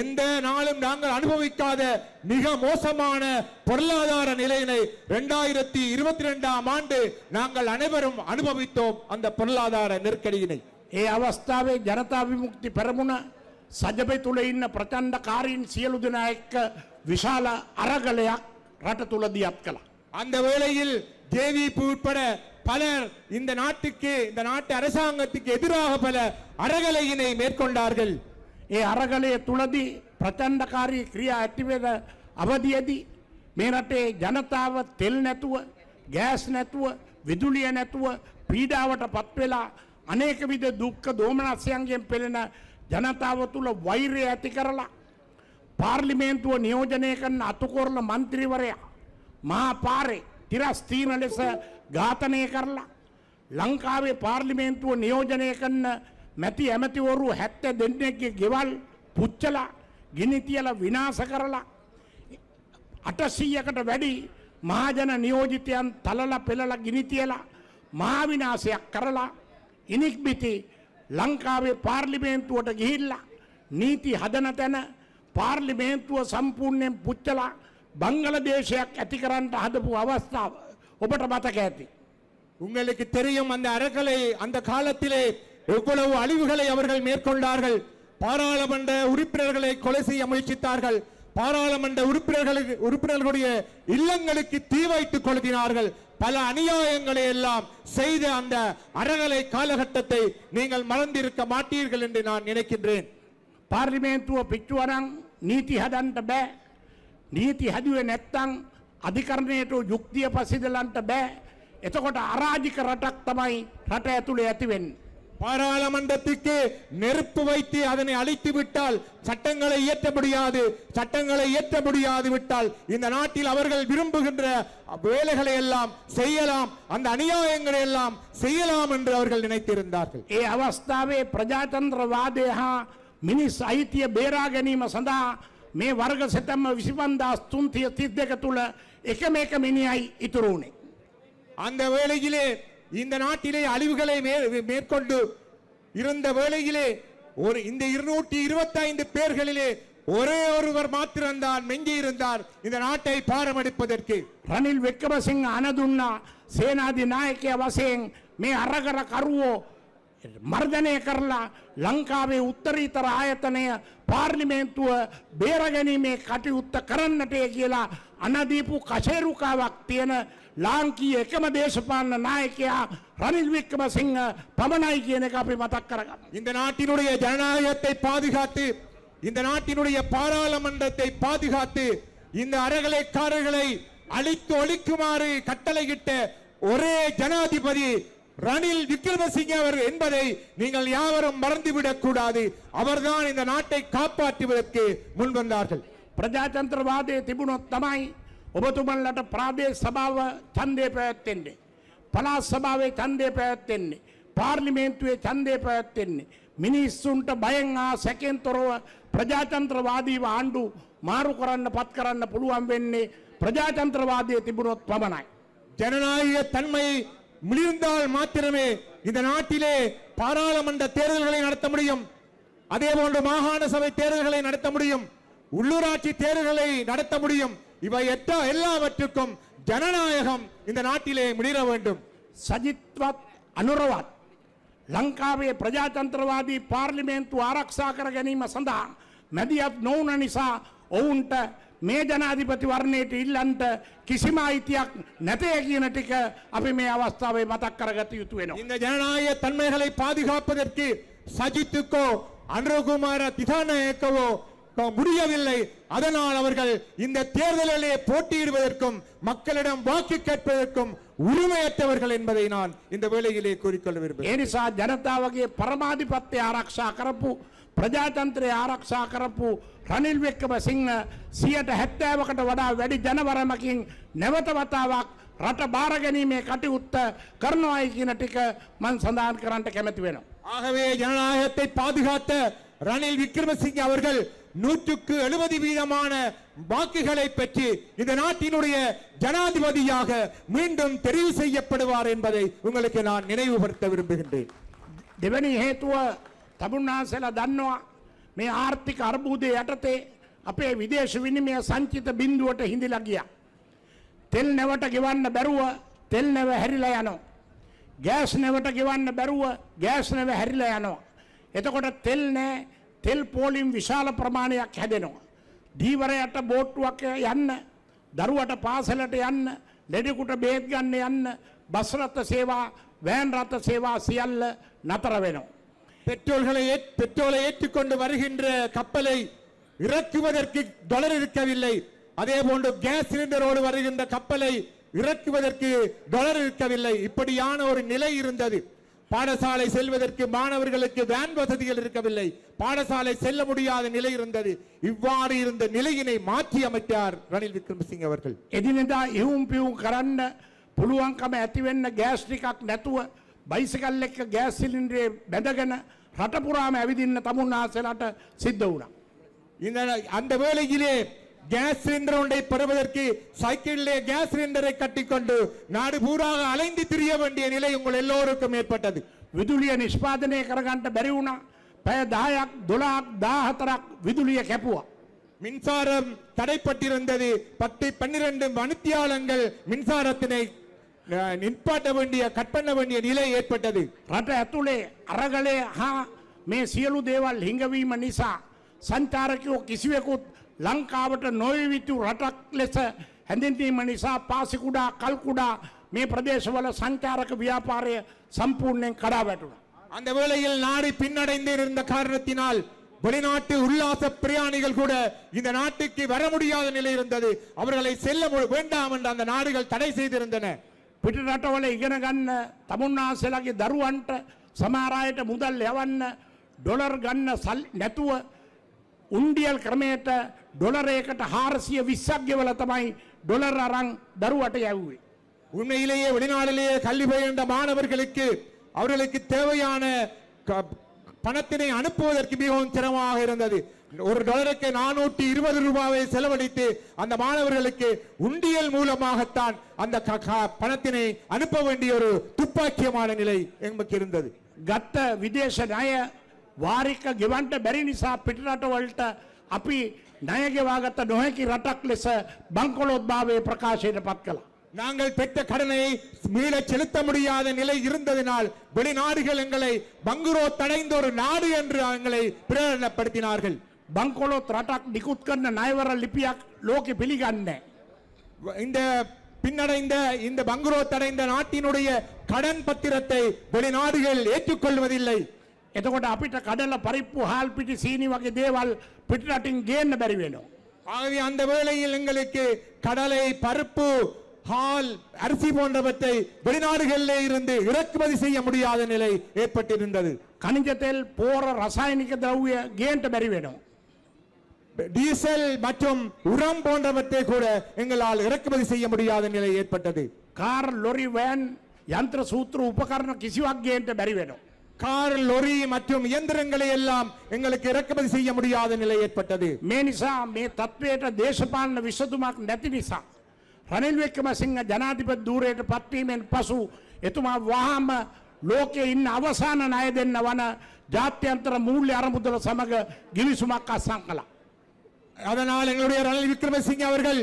எந்த நாளும் நாங்கள் அனுபவிக்காத மிக மோசமான பொருளாதார நிலையினை 2022ஆம் ஆண்டு நாங்கள் அனைவரும் அனுபவித்தோம். அந்த பொருளாதார நெருக்கடியினை ඒ අවස්ථාවේ ජනතා විමුක්ති පෙරමුණ සජබේ තුල ඉන්න ප්‍රචණ්ඩකාරීන් සියලු දෙනා එක්ක විශාල අරගලයක් රට තුල දියත් කළා. அந்த வேளையில் ஜேவிபி உட்பட பலர் இந்த நாட்டு அரசாங்கத்துக்கு எதிராக பல அறகலையினை மேற்கொண்டார்கள். ඒ අරගලය තුලදී ප්‍රචණ්ඩකාරී ක්‍රියා ඇතිවෙන අවධියේදී මේ රටේ ජනතාව තෙල් නැතුව, ගෑස් නැතුව, විදුලිය නැතුව පීඩාවට පත් වෙලා අනේක විද දුක්ඛ දෝමනස්යන්ගෙන් පෙළෙන ජනතාව තුළ වෛරය ඇති කරලා පාර්ලිමේන්තුව නියෝජනය කරන අතුකොරල මන්ත්‍රීවරයා මහා පාරේ තිරස්තීන ලෙස ඝාතනය කරලා ලංකාවේ පාර්ලිමේන්තුව නියෝජනය කරන මැති ඇමතිවරු 70 දෙනෙක්ගේ ගෙවල් පුච්චලා ගිනි තියලා විනාශ කරලා 800කට වැඩි මහජන නියෝජිතයන් තලලා පෙළලා ගිනි තියලා මහා විනාශයක් කරලා ඉනික්බිති ලංකාවේ පාර්ලිමේන්තුවට ගිහිල්ලා නීති හදන තැන පාර්ලිමේන්තුව සම්පූර්ණයෙන් පුච්චලා බංගලදේශයක් ඇති කරන්න හදපු අවස්ථාව ඔබට මතක ඇති. உங்களுக்கு தெரியும் அந்த அறக்கலை அந்த காலத்திலே எவ்வளவு அழிவுகளை அவர்கள் மேற்கொண்டார்கள். பாராளுமன்ற உறுப்பினர்களை கொலை செய்ய முயற்சித்தார்கள். பாராளுமன்ற உறுப்பினர்களுடைய இல்லங்களுக்கு தீ வைத்து கொளுத்தினார்கள். பல அநியாயங்களை எல்லாம் செய்த அந்த அறகலை காலகட்டத்தை நீங்கள் மறந்திருக்க மாட்டீர்கள் என்று நான் நினைக்கின்றேன். පාර්ලිමේන්තුව පිටුවරන් නීති හදන්න බෑ. නීති හදුවේ නැත්තම් අධිකරණයට යුක්තිය පසිදලන්ට බෑ. එතකොට අරාජික රටක් තමයි රට ඇතුලේ ඇති වෙන්නේ. பாராளுமன்றத்துக்கு நெருப்பு வைத்து அதனை அழித்து விட்டால் சட்டங்களை இயற்ற முடியாது. சட்டங்களை இயற்ற முடியாது விட்டால் இந்த நாட்டில் அவர்கள் விரும்புகின்ற வேலைகளை எல்லாம் செய்யலாம், அந்த அநியாயங்களை எல்லாம் செய்யலாம் என்று அவர்கள் நினைத்திருந்தார்கள். ඒ අවස්ථාවේ ප්‍රජාතන්ත්‍රවාදය හා මිනිස් අයිතිය බේරා ගැනීම සඳහා මේ වර්ග සැතැම්ම 25332 තුල එකම එක මිනිහයි ඉතුරු වුණේ. அந்த வேளையிலே இந்த நாட்டிலே அழிவுகளை மேற்கொண்டு இருந்த வேளையிலே இந்த 225 பேர்களிலே ஒரே ஒருவர் மாத்திரம்தான் மெஞ்சி இருந்தார் இந்த நாட்டை பாரமடிப்பதற்கு. රනිල් වික්‍රමසිංහ අනදුන්නා සේනාධි නායකයා වශයෙන් මේ අරගර කරුවෝ මර්ධනය කරලා ලංකාවේ උත්තරීතර ආයතනය පාර්ලිමේන්තුව බේරගැනීමේ කටයුත්ත කරන්නටය කියලා අනදීපු කෂේරුකාවක් තියෙන ලාංකීය එකම දේශපාලන நாயකයා රනිල් වික්‍රමසිංහ පමණයි කියන එක අපි මතක් කරගන්න. இந்த நாட்டினுடைய ஜனநாயகத்தை பாதுகாத்து, இந்த நாட்டினுடைய பாராளுமன்றத்தை பாதுகாத்து, இந்த அறகலைக்காரர்களை அழித்து ஒழிக்குமாறு கட்டளையிட்ட ஒரே ஜனாதிபதி ரணில் விக்ரமசிங்க அவர் என்பதை நீங்கள் யாவரும் மறந்துவிடக் கூடாது. அவர்தான் இந்த நாட்டை காப்பாற்றுவதற்கு முன்வந்தார்கள். ප්‍රජාතන්ත්‍රවාදයේ තිබුණොත් තමයි ඔබතුමන්ලට ප්‍රාදේශ සභාව ඡන්දය පැවැත්වෙන්නේ, පළාත් සභාවේ ඡන්දය පැවැත්වෙන්නේ, පාර්ලිමේන්තුවේ ඡන්දය පැවැත්වෙන්නේ. මිනිස්සුන්ට බයෙන් හා සැකෙන් තොරව ප්‍රජාතන්ත්‍රවාදීව ආණ්ඩු මාරු කරන්න පත් කරන්න පුළුවන් වෙන්නේ ප්‍රජාතන්ත්‍රවාදයේ තිබුණොත් පමණයි. ஜனநாயக தன்மை மிளிர்ந்தால் மாத்திரமே இந்த நாட்டிலே பாராளுமன்ற தேர்தல்களை நடத்த முடியும். அதே போன்று மாகாண சபை தேர்தல்களை நடத்த முடியும், உள்ளூராட்சி தேர்தல்களை நடத்த முடியும். இவை எல்லாவற்றுக்கும் ஜனநாயகம் இந்த நாட்டிலே முடிர வேண்டும். සජිත්වත් අනුරවත් ලංකාවේ ප්‍රජාතන්ත්‍රවාදී පාර්ලිමේන්තුව ආරක්ෂා කර ගැනීම සඳහා මැදිහත් නොවුන නිසා ඔවුන්ට මේ ජනාධිපති වර්ණයට ඉල්ලන්ට කිසිම අයිතියක් නැතේ කියන ටික අපි මේ අවස්ථාවේ මතක් කරගත යුතු වෙනවා. இந்த ஜனநாயக தன்மைகளை பாதுகாப்பதற்கு சஜித்துக்கோ அனுரகுமார திசாநாயக்கவோ முடியவில்லை. அதனால் அவர்கள் இந்த தேர்தலிலே போட்டியிடுவதற்கும் மக்களிடம் வாக்கு கேட்பதற்கும் உரிமையற்றவர்கள் என்பதை நான் இந்த வேளையிலே கூறிக்கொள்ள விரும்புகிறேன். ඒ නිසා ජනතාවගේ පරමාධිපත්‍ය ආරක්ෂා කරපු, ප්‍රජාතන්ත්‍රය ආරක්ෂා කරපු රනිල් වික්‍රමසිංහ 70%කට වඩා වැඩි ජනවරමකින් නැවත වතාවක් රට බාර ගැනීමේ කටයුත්ත කරනවායි කියන ටික මම සඳහන් කරන්න කැමති වෙනවා. ஆகவே ஜனநாயகத்தை பாதுகாத்த ரணில் விக்ரமசிங்க அவர்கள் 170% வாக்குகளை பெற்று இந்த நாட்டினுடைய ஜனாதிபதியாக மீண்டும் தெரிவு செய்யப்படுவார் என்பதை உங்களுக்கு நான் நினைவுபடுத்த விரும்புகின்றேன். දෙවැනි හේතුව තමුන්නාසලා දන්නවා මේ ආර්ථික අර්බුදයේ යටතේ අපේ විදේශ විනිමය සංචිත බිඳුවට හිඳිලා ගියා. තෙල් නැවට ගෙවන්න බැරුව තෙල් නැව හැරිලා යනවා. ගෑස් නැවට ගෙවන්න බැරුව ගෑස් නැව හැරිලා යනවා. එතකොට තෙල් නැහැ, තෙල් පෝලිම් විශාල ප්‍රමාණයක් හැදෙනවා. දීවරයට බෝට්ටුවක් යන්න, දරුවට පාසලට යන්න, ලෙඩෙකුට බේත් ගන්න යන්න, බස් රථ සේවා, වෑන් රථ සේවා සියල්ල නතර වෙනවා. பெட்ரோலை ஏற்றுக்கொண்டு வருகின்ற கப்பலை இறக்குவதற்கு டாலர் இருக்கவில்லை. அதே போன்று கேஸ் சிலிண்டரோடு வருகின்ற கப்பலை இறக்குவதற்கு டாலர் இருக்கவில்லை. இப்படியான ஒரு நிலை இருந்தது. பாடசாலை செல்வதற்கு மாணவர்களுக்கு வேன் வசதிகள் இருக்கவில்லை. பாடசாலை செல்ல முடியாத நிலை இருந்தது. இவ்வாறு இருந்த நிலையினை மாற்றி அமைத்தார் ரணில் விக்ரமசிங்க அவர்கள். එදිනෙදා ඉවුම් පිවුම් කරන්න පුළුවන්කම ඇති වෙන්න ගෑස් ටිකක් නැතුව බයිසිකල් එක්ක ගෑස් සිලින්ඩරේ බැඳගෙන රට පුරාම ඇවිදින්න තමුන්නාසලාට සිද්ධ වුණා. இந்த அந்த வேளையிலே கேஸ் சிலிண்டர் ஒன்றை பெறுவதற்கு சைக்கிளிலே கேஸ் சிலிண்டரை கட்டிக்கொண்டு நாடு பூராக அலைந்து திரிய வேண்டிய நிலை உங்கள் எல்லோருக்கும் ஏற்பட்டது. විදුලිය නිෂ්පාදනය කරගන්නට බැරි වුණා. පැය 10ක් 12ක් 14ක් විදුලිය කැපුවා. மின்சாரம் தடைப்பட்டிருந்தது. 10-12 மணித்தியாலங்கள் மின்சாரத்தினை நிற்பாட்ட வேண்டிய கட் பண்ண வேண்டிய நிலை ஏற்பட்டது. රට ඇතුලේ අරගලේ හා මේ සියලු දේවල් හිඟවීම නිසා සංචාරකයෝ කිසිවෙකුත් ලංකාවට නොවිවිතු රටක් ලෙස හැඳින්වීම නිසා පාසිකුඩා කල්කුඩා මේ ප්‍රදේශවල සංචාරක ව්‍යාපාරය සම්පූර්ණයෙන් කඩා වැටුණා. அந்த வேளையில் நாடு பின்னடைந்து இருந்த காரணத்தினால் வெளிநாட்டு உல்லாச பிரயாணிகள் கூட இந்த நாட்டுக்கு வர முடியாத நிலை இருந்தது. அவர்களை செல்ல வேண்டாம் என்று அந்த நாடுகள் தடை செய்திருந்தன. පිට රටවල ඉගෙන ගන්න තමුන්නාසලාගේ දරුවන්ට සමහර අයට මුදල් යවන්න ඩොලර් ගන්න නැතුව උන්ඩියල් ක්‍රමයට ඩොලරයකට 420ක් ගෙවලා තමයි ඩොලර් අරන් දරුවට යවුවේ. உண்மையிலேயே வெளிநாட்டிலேயே கல்வி பயின்ற மாணவர்களுக்கு அவர்களுக்கு தேவையான பணத்தினை அனுப்புவதற்கு மிகவும் சிரமமாக இருந்தது. ஒரு டாலருக்கு 420 ரூபாயை செலவழித்து அந்த மாணவர்களுக்கு உண்டியல் மூலமாகத்தான் அந்த பணத்தினை அனுப்ப வேண்டிய ஒரு துப்பாக்கியமான நிலை எங்களுக்கு இருந்தது. ගත්ත විදේශ ණය වාරික ගෙවන්න බැරි නිසා පිට රටවලට අපි ණය ගෙවාගත්ත නොහැකි රටක් ලෙස බංකොලොත් භාවයේ ප්‍රකාශයට පත් කළා. நாங்கள் பெற்ற கடனை மீள செலுத்த முடியாத நிலை இருந்ததினால் வெளிநாடுகள் எங்களை பங்குரோத் அடைந்த ஒரு நாடு என்று எங்களை பிரகடனப்படுத்தினார்கள். බංකොලොත් රටක් නිකුත් කරන ණයවර ලිපියක් ලෝකෙ පිළිගන්නේ. இந்த பின்னடைந்த இந்த பங்குரோத் அடைந்த நாட்டினுடைய கடன் பத்திரத்தை வெளிநாடுகள் ஏற்றுக்கொள்வதில்லை. එතකොට අපිට කඩල පරිප්පු හාල් පිටි සීනි වගේ දේවල් පිට රටින් ගේන්න බැරි වෙනවා. ஆகவே அந்த வேளையில் எங்களுக்கு கடலை பருப்பு ஹால் அரிசி போன்றவற்றை வெளிநாடுகளிலே இருந்து இறக்குமதி செய்ய முடியாத நிலை ஏற்பட்டிருந்தது. කනිජ තෙල් පෝර රසායනික ද්‍රව්‍ය ගේන්න බැරි වෙනවා. டீசல் மற்றும் உரம் போன்றவற்றை கூட எங்களால் இறக்குமதி செய்ய முடியாத நிலை ஏற்பட்டது. කාර් ලොරි වෑන් යන්ත්‍ර සූත්‍ර උපකරණ කිසිවක් ගේන්න බැරි වෙනවා. கார் லொரி மற்றும் இயந்திரங்களை எல்லாம் எங்களுக்கு இறக்குமதி செய்ய முடியாத நிலை ஏற்பட்டது. මේ නිසා මේ තත්වයට දේශපාලන විසඳුමක් නැති නිසා රනිල් වික්‍රමසිංහ ජනාධිපති ධූරයට පත්වීමෙන් පසු එතුමා වහාම ලෝකයේ ඉන්න අවසාන ණය දෙන්න වන ජාත්‍යන්තර මූල්‍ය අරමුදල සමග ගිවිසුමක් අත්සන් කළා. அதனால் எங்களுடைய ரணில் விக்ரமசிங்க அவர்கள்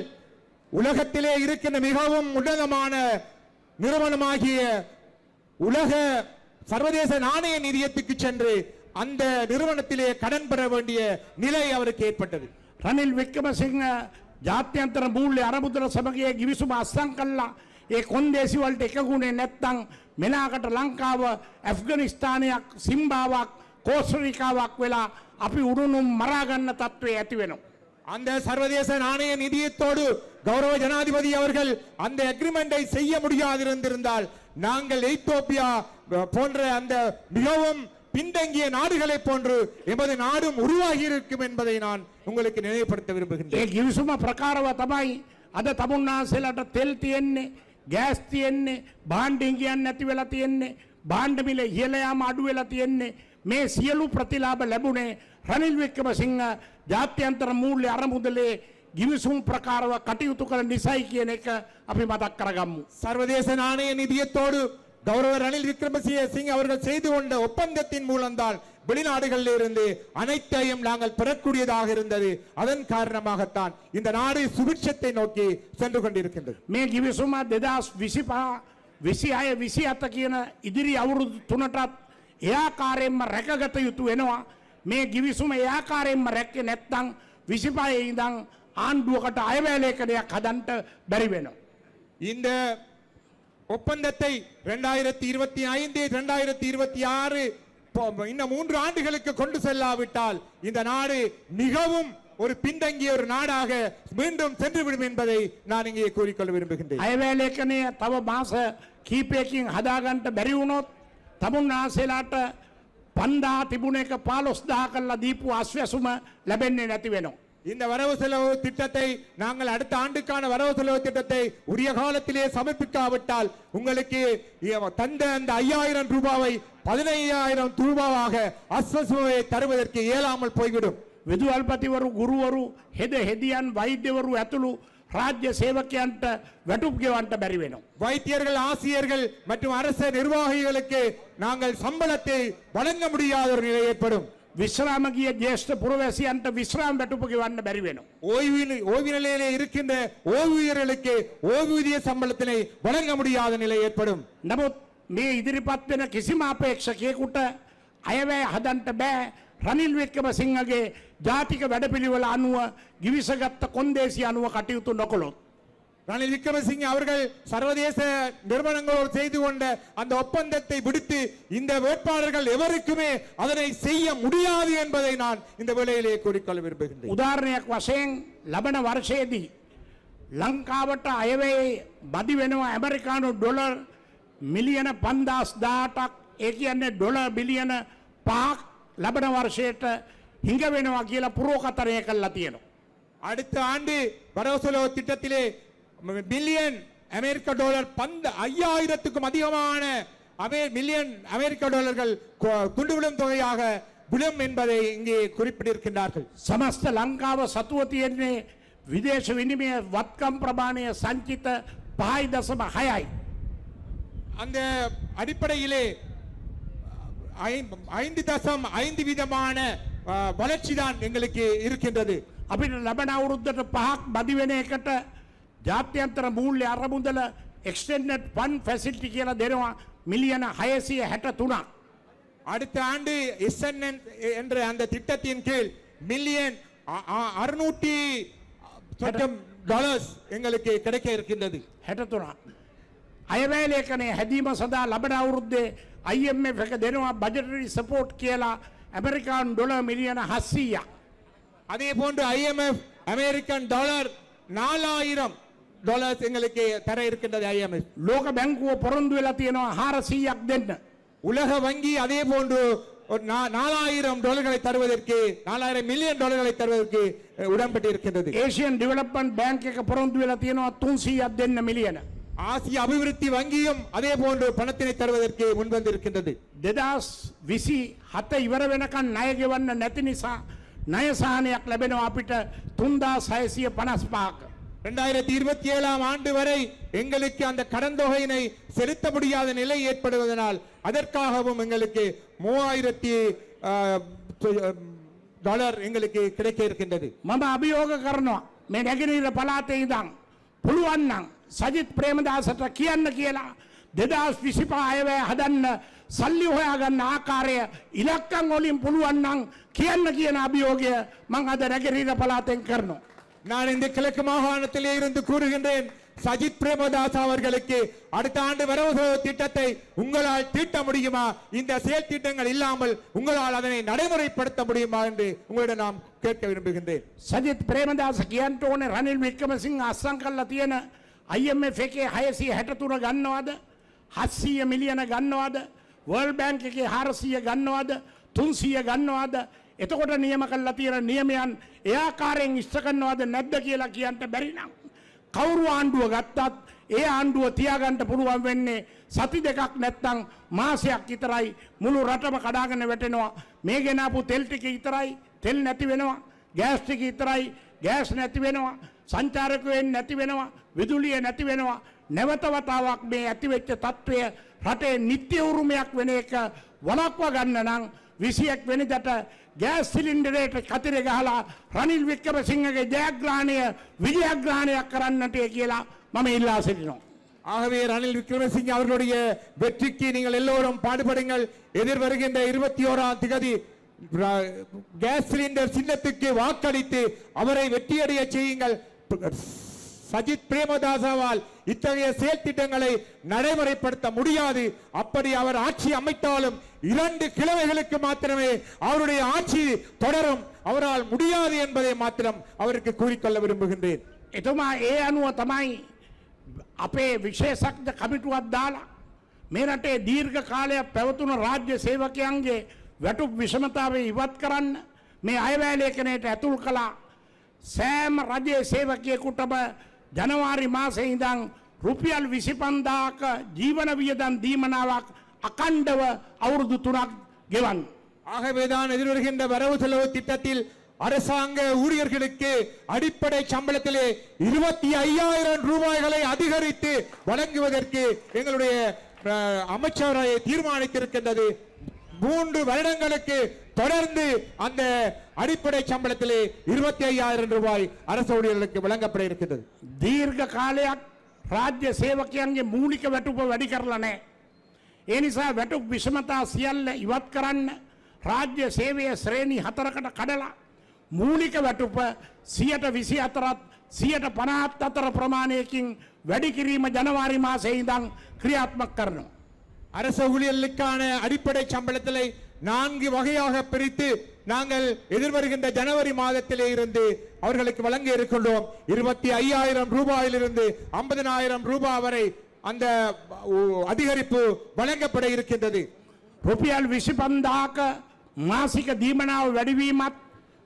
உலகத்திலே இருக்கின்ற மிகவும் உன்னதமான நிறுவனமாகிய உலக சர்வதேச நாணய நிதியத்துக்கு சென்று அந்த நிறுவனத்திலே கடன் பெற வேண்டிய நிலை அவருக்கு ஏற்பட்டது. රනිල් වික්‍රමසිංහ ජාත්‍යන්තර මූල්‍ය අරමුදල සමගයේ ගිවිසුම අත්සන් කළා. ඒ කොන්දේසි වලට එකගුණේ නැත්තම් මෙලාකට ලංකාව ඇෆ්ගනිස්තානයක් සිම්බාවක් කෝස්ටාරිකාවක් වෙලා අපි උරුණුම් මරා ගන්න තත්ත්වයේ ඇති වෙනවා. அந்த சர்வதேச நாணய நிதியத்தோடு கௌரவ ஜனாதிபதி அவர்கள் அந்த அக்ரிமெண்டை செய்ய முடியாதிருந்திருந்தால் நாங்கள் எத்தியோப்பியா போன்ற அந்த மிகவும் பின்தங்கிய நாடுகளை போன்று எமது நாடும் உருவாகி இருக்கும் என்பதை நான் உங்களுக்கு நினைவுபடுத்த விரும்புகின்றேன். ඒ ගිවිසුම ප්‍රකාරව තමයි අද තමුන්නාසෙලාට තෙල් තියෙන්නේ, ගෑස් තියෙන්නේ, භාණ්ඩ ඉංගියන් නැති වෙලා තියෙන්නේ, භාණ්ඩ මිල ඉහළ යාම අඩු වෙලා තියෙන්නේ. මේ සියලු ප්‍රතිලාභ ලැබුණේ රනිල් වික්‍රමසිංහ ජාත්‍යන්තර මූල්‍ය අරමුදලේ ගිවිසුම් ප්‍රකාරව කටයුතු කරන නිසයි කියන එක අපි මතක් කරගමු. சர்வதேச நாணய நிதியத்தோடு கௌரவ ரணில் விக்ரமசிங்க அவர்கள் செய்து கொண்ட ஒப்பந்தத்தின் மூலம்தான் வெளிநாடுகளில் இருந்து அனைத்தையும் நாங்கள் பெறக்கூடியதாக இருந்தது. அதன் காரணமாகத்தான் இந்த நாடு சுபிட்சத்தை நோக்கி சென்று கொண்டிருக்கின்றது. මේ ගිවිසුම 2025 26 27 කියන ඉදිරි අවුරුදු 3ටත් ඒ ආකාරයෙන්ම රැකගත යුතු වෙනවා. මේ ගිවිසුම ඒ ආකාරයෙන්ම රැක්කේ නැත්නම් 25 ඉඳන් ආණ්ඩුවකට අයවැයලේඛනයක් හදන්න බැරි වෙනවා. இந்த ஒப்பந்தத்தை 2025 2026 இன்னும் 3 ஆண்டுகளுக்கு கொண்டு செல்லாவிட்டால் இந்த நாடு மிகவும் ஒரு பின்தங்கிய ஒரு நாடாக மீண்டும் சென்றுவிடும் என்பதை நான் இங்கே கூறிக்கொள்ள விரும்புகின்றேன். අයවැයලේඛනය තව මාස කීපයකින් හදාගන්න බැරි වුණොත් තමුන්නාසේලාට පන්දා තිබුණ එක 15000 කරලා දීපු ආශ්වාසුම ලැබෙන්නේ නැති වෙනවා. இந்த வரவு செலவு திட்டத்தை நாங்கள் அடுத்த ஆண்டுக்கான வரவு செலவு திட்டத்தை உரிய காலத்திலே சமர்ப்பிக்காவிட்டால் உங்களுக்கு தந்த அந்த 5000 ரூபாவை 15000 ரூபாவாக அஸ்வசுவை தருவதற்கு இயலாமல் போய்விடும். විදුහල්පතිවරු ගුරුවරු හෙද හෙදියන් වෛද්‍යවරු ඇතුළු රාජ්‍ය සේවකයන්ට වැටුප් ගෙවන්න බැරි වෙනවා. வைத்தியர்கள் ஆசிரியர்கள் மற்றும் அரசு நிர்வாகிகளுக்கு நாங்கள் சம்பளத்தை வழங்க முடியாத ஒரு நிலை ஏற்படும். විශ්‍රාම ගිය ජ්‍යෙෂ්ඨ පුරවැසියන්ට විශ්‍රාම වැටුප ගෙවන්න බැරි වෙනවා. ஓய்வு நிலையிலே இருக்கின்ற ஓய்வூதியர்களுக்கு ஓய்வூதிய சம்பளத்தினை வழங்க முடியாத நிலை ஏற்படும். නමුත් මේ ඉදිරිපත් වෙන කිසිම අපේක්ෂකයෙකුට අයවැය හදන්න බෑ. රනිල් වික්‍රමසිංහගේ ජාතික වැඩපිළිවෙල අනුව givisagatta කොන්දේසි අනුව කටයුතු නොකළොත් ரணில் விக்ரமசிங்கே அவர்கள் சர்வதேச நிறுவனங்களோடு செய்து கொண்ட அந்த ஒப்பந்தத்தை விடுத்து இந்த வேட்பாளர்கள் எவருக்குமே அதனை செய்ய முடியாது என்பதை நான் இந்த வேளையிலே கூறிக்கொள்ள விரும்புகின்றேன். උදාහරණයක් වශයෙන් ලබන වර්ෂයේදී ලංකාවට අයවැය බදි වෙනවා ඇමරිකානු ඩොලර් මිලියන 50,000ක් ඒ කියන්නේ ඩොලර් බිලියන 5ක් ලබන වර්ෂයට හිඟ වෙනවා කියලා පුරෝකතරය කළා තියෙනවා. அடுத்த ஆண்டு வரவு செலவு திட்டத்திலே பில்லியன் அமெரிக்க டாலர் 5000க்கும் அதிகமான மில்லியன் அமெரிக்க டாலர்கள் துண்டுவிடும் தொகையாக விடும் என்பதை இங்கே குறிப்பிட்டிருக்கின்றார்கள். සමස්ත ලංකාව සතුව තියෙන්නේ විදේශ විනිමය වත්කම් ප්‍රමාණය සංචිත 5.6යි. அந்த அடிப்படையிலே 5.5 வீதமான வளர்ச்சி தான் எங்களுக்கு இருக்கின்றது. අපිට ලබන අවුරුද්දට 5ක් බදි වෙන එකට ජාත්‍යන්තර මූල්‍ය අරමුදල එක්ස්ටෙන්ඩඩ් ෆන්ඩ් ෆැසිලිටි කියලා දෙනවා මිලියන 663ක්. அடுத்த ஆண்டு SNN என்ற அந்த திட்டத்தின் கீழ் மில்லியன் 600 சொச்சம் டாலர்ஸ் எங்களுக்கு கிடைக்க இருக்கின்றது. 63ක්. අයවැය ලේඛනයේ හැදීම සඳහා ලබන අවුරුද්දේ IMF එක දෙනවා බජටරි සපෝට් කියලා ඇමරිකානු ඩොලර් මිලියන 700ක්. அதே போன்று IMF அமெரிக்கன் டாலர் 4000 டாலர்ஸ் எங்களுக்கு தர இருக்கின்றது. IMF ලෝක බැංකුව පොරොන්දු වෙලා තියෙනවා 400ක් දෙන්න. உலக வங்கி அதே போன்று 4000 டாலர்களை தருவதற்கு 4000 மில்லியன் டாலர்களை தருவதற்கு உடன்பட்டு இருக்கின்றது. ඒෂියන් ඩෙවලොප්මන්ට් බැංක් එක පොරොන්දු වෙලා තියෙනවා 300ක් දෙන්න මිලියන. ஆசிய அபிவிருத்தி வங்கியும் அதே போன்று பணத்தினை தருவதற்கு முன்வந்து இருக்கின்றது. 2027 ඉවර වෙනකන් ණය ගෙවන්න නැති නිසා ණය සහනයක් ලැබෙනවා අපිට 3655ක. 2027 ஆண்டு வரை எங்களுக்கு அந்த கடன் தொகையினை செலுத்த முடியாத நிலை ஏற்படுவதனால் அதற்காகவும் எங்களுக்கு 3000 டாலர் எங்களுக்கு கிடைக்க இருக்கின்றது. මම අභියෝග කරනවා මේ නැගෙනහිර පළාතේ ඉඳන් පුළුවන් නම් සජිත් ප්‍රේමදාසට කියන්න කියලා 2025 අයවැය හදන්න සල්ලි හොයාගන්න ආකාරය ඉලක්කම් වලින් පුළුවන් නම් කියන්න කියන අභියෝගය මම අද නැගෙනහිර පළාතෙන් කරනවා. நான் இந்த கிழக்கு மாகாணத்திலே இருந்து கூறுகின்றேன், சஜித் பிரேமதாஸ் அவர்களுக்கு அடுத்த ஆண்டு வரவு செலவு திட்டத்தை உங்களால் தீட்ட முடியுமா? இந்த செயல் திட்டங்கள் இல்லாமல் உங்களால் அதனை நடைமுறைப்படுத்த முடியுமா என்று உங்களிடம் நாம் கேட்க விரும்புகின்றேன். සජිත් ප්‍රේමදාස කියන්න ඕනේ රනිල් වික්‍රමසිංහ අස්සම් කරලා තියෙන IMF එකේ 663 ගන්නවද? 700 මිලියන ගන්නවද? වර්ල්ඩ් බැංක් එකේ 400 ගන්නවද? 300 ගන්නවද? එතකොට නියම කරලා තියෙන නියමයන් ඒ ආකාරයෙන් ඉෂ්ට කරනවද නැද්ද කියලා කියන්න බැරි නම් කවුරු ආණ්ඩුව ගත්තත් ඒ ආණ්ඩුව තියාගන්න පුළුවන් වෙන්නේ සති දෙකක් නැත්නම් මාසයක් විතරයි. මුළු රටම කඩාගෙන වැටෙනවා. මේ ගෙනාපු තෙල් ටික විතරයි තෙල් නැති වෙනවා. ගෑස් ටික විතරයි ගෑස් නැති වෙනවා. සංචාරකයන් නැති වෙනවා. විදුලිය නැති වෙනවා. නැවත වතාවක් මේ ඇති වෙච්ච තත්ත්වය රටේ නිත්‍ය උරුමයක් වෙන එක වළක්වා ගන්න නම් 21 වෙනිදාට ගෑස් සිලින්ඩරයට කතිර ගහලා රනිල් වික්‍රමසිංහගේ ජයග්‍රහණය විජයග්‍රහණයක් කරන්නට කියලා මම ඉල්ලා සිටිනවා. ஆகவே ரணில் விக்ரமசிங்கே அவர்களுடைய வெற்றிக்கு நீங்கள் எல்லோரும் பாடுபடுங்கள். எதிர்வருகின்ற 21ஆம் தேதி கேஸ் சிலிண்டர் சின்னத்துக்கு வாக்களித்து அவரை வெற்றியடைய செய்யுங்கள். சஜித் பிரேமதாசவால் இத்தகைய செயல் திட்டங்களை நடைமுறைப்படுத்த முடியாது. அப்படி அவர் ஆட்சி அமைத்தாலும் 2 கிழமைகளுக்கு மாத்திரமே அவருடைய ஆட்சி தொடரும். அவரால் முடியாது என்பதை மாத்திரம் அவருக்கு கூறிக்கொள்ள விரும்புகின்றேன். එතුමා ඒ අනුව තමයි අපේ විශේෂඥ කමිටුවක් දාලා මේ රටේ දීර්ඝ කාලයක් පැවතුණු රාජ්‍ය සේවකයන්ගේ වැටුප් විෂමතාවය ඉවත් කරන්න මේ අයවැයලේඛනයට ඇතුල් කළා. සෑම රජයේ සේවකයෙකුටම ජනවාරි මාසයේ ඉඳන් රුපියල් 25000ක ජීවන වියදම් දීමනාවක් අකණ්ඩව අවුරුදු 3ක් ගෙවන්න. ஆகவேதான் எதிர்வருகின்ற வரவு செலவு திட்டத்தில் அரசாங்க ஊழியர்களுக்கு அடிப்படை சம்பளத்திலே 25,000 ரூபாய்களை அதிகரித்து வழங்குவதற்கு எங்களுடைய அமைச்சரவை தீர்மானித்திருக்கின்றது. 3 வருடங்களுக்கு தொடர்ந்து அந்த அடிப்படை சம்பளத்திலே 25,000 ரூபாய் அரசு ஊழியர்களுக்கு வழங்கப்பட இருக்கின்றது. දීර්ඝ කාලයක් රාජ්‍ය සේවකයන්ගේ මූලික වැටුප වැඩි කරලා නැහැ. ඒ නිසා වැටුප් විෂමතා සියල්ල ඉවත් කරන්න රාජ්‍ය සේවය ශ්‍රේණි 4කට කඩලා මූලික වැටුප 124ත් 154 ප්‍රමාණයකින් වැඩි කිරීම ජනවාරි මාසයේ ඉඳන් ක්‍රියාත්මක කරනවා. அரசு ஊழியர்களுக்கான அடிப்படை சம்பளத்திலே 4 வகையாக பிரித்து நாங்கள் எதிர்வருகின்ற ஜனவரி மாதத்திலே இருந்து அவர்களுக்கு வழங்க இருக்கின்றோம். 25,000 ரூபாயிலிருந்து 50,000 ரூபாய் வரை அந்த அதிகரிப்பு வழங்கப்பட இருக்கின்றது. රුපියල් 25,000ක මාසික දීමනාව වැඩිවීමත්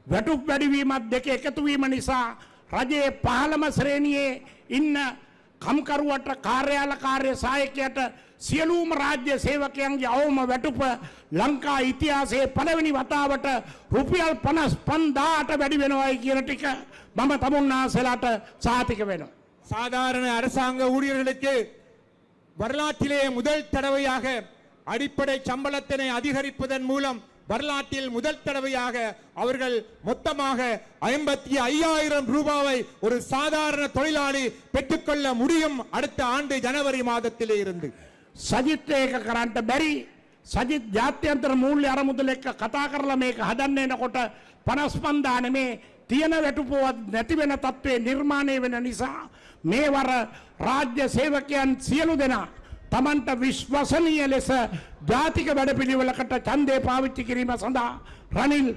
වැටුප් වැඩිවීමත් දෙක එකතු වීම නිසා රජයේ 15ම ශ්‍රේණියේ ඉන්න කම්කරුවට කාර්යාල කාර්ය සහායකයට සියලුම රාජ්‍ය සේවකයන්ගේ අවම වැටුප ලංකා ඉතිහාසයේ පළවෙනි වතාවට රුපියල් 55,000ට වැඩි වෙනවායි කියන ටික මම තමුන්නාසලාට සාතික වෙනවා. சாதாரண அரசாங்க ஊழியர்களுக்கு வரலாற்றிலே முதல் தடவையாக அடிப்படை சம்பளத்தினை அதிகரிப்பதன் மூலம் வரலாற்றில் முதல் தடவையாக அவர்கள் மொத்தமாக 55,000 ரூபாயை ஒரு சாதாரண தொழிலாளி பெற்றுக்கொள்ள முடியும் அடுத்த ஆண்டு ஜனவரி மாதத்திலே இருந்து. සජිත් ඒක කරන්න බැරි. සජිත් ජාත්‍යන්තර මූල්‍ය අරමුදල එක්ක කතා කරලා මේක හදන්න එනකොට 55,000 නෙමේ තියෙන වැටුපවත් නැති වෙන තත්ත්වයේ නිර්මාණය වෙන නිසා මේ වර රාජ්‍ය සේවකයන් සියලු දෙනා තමන්ට විශ්වසනීය ලෙස ජාතික වැඩපිළිවෙලකට ඡන්දය පාවිච්චි කිරීම සඳහා රනිල්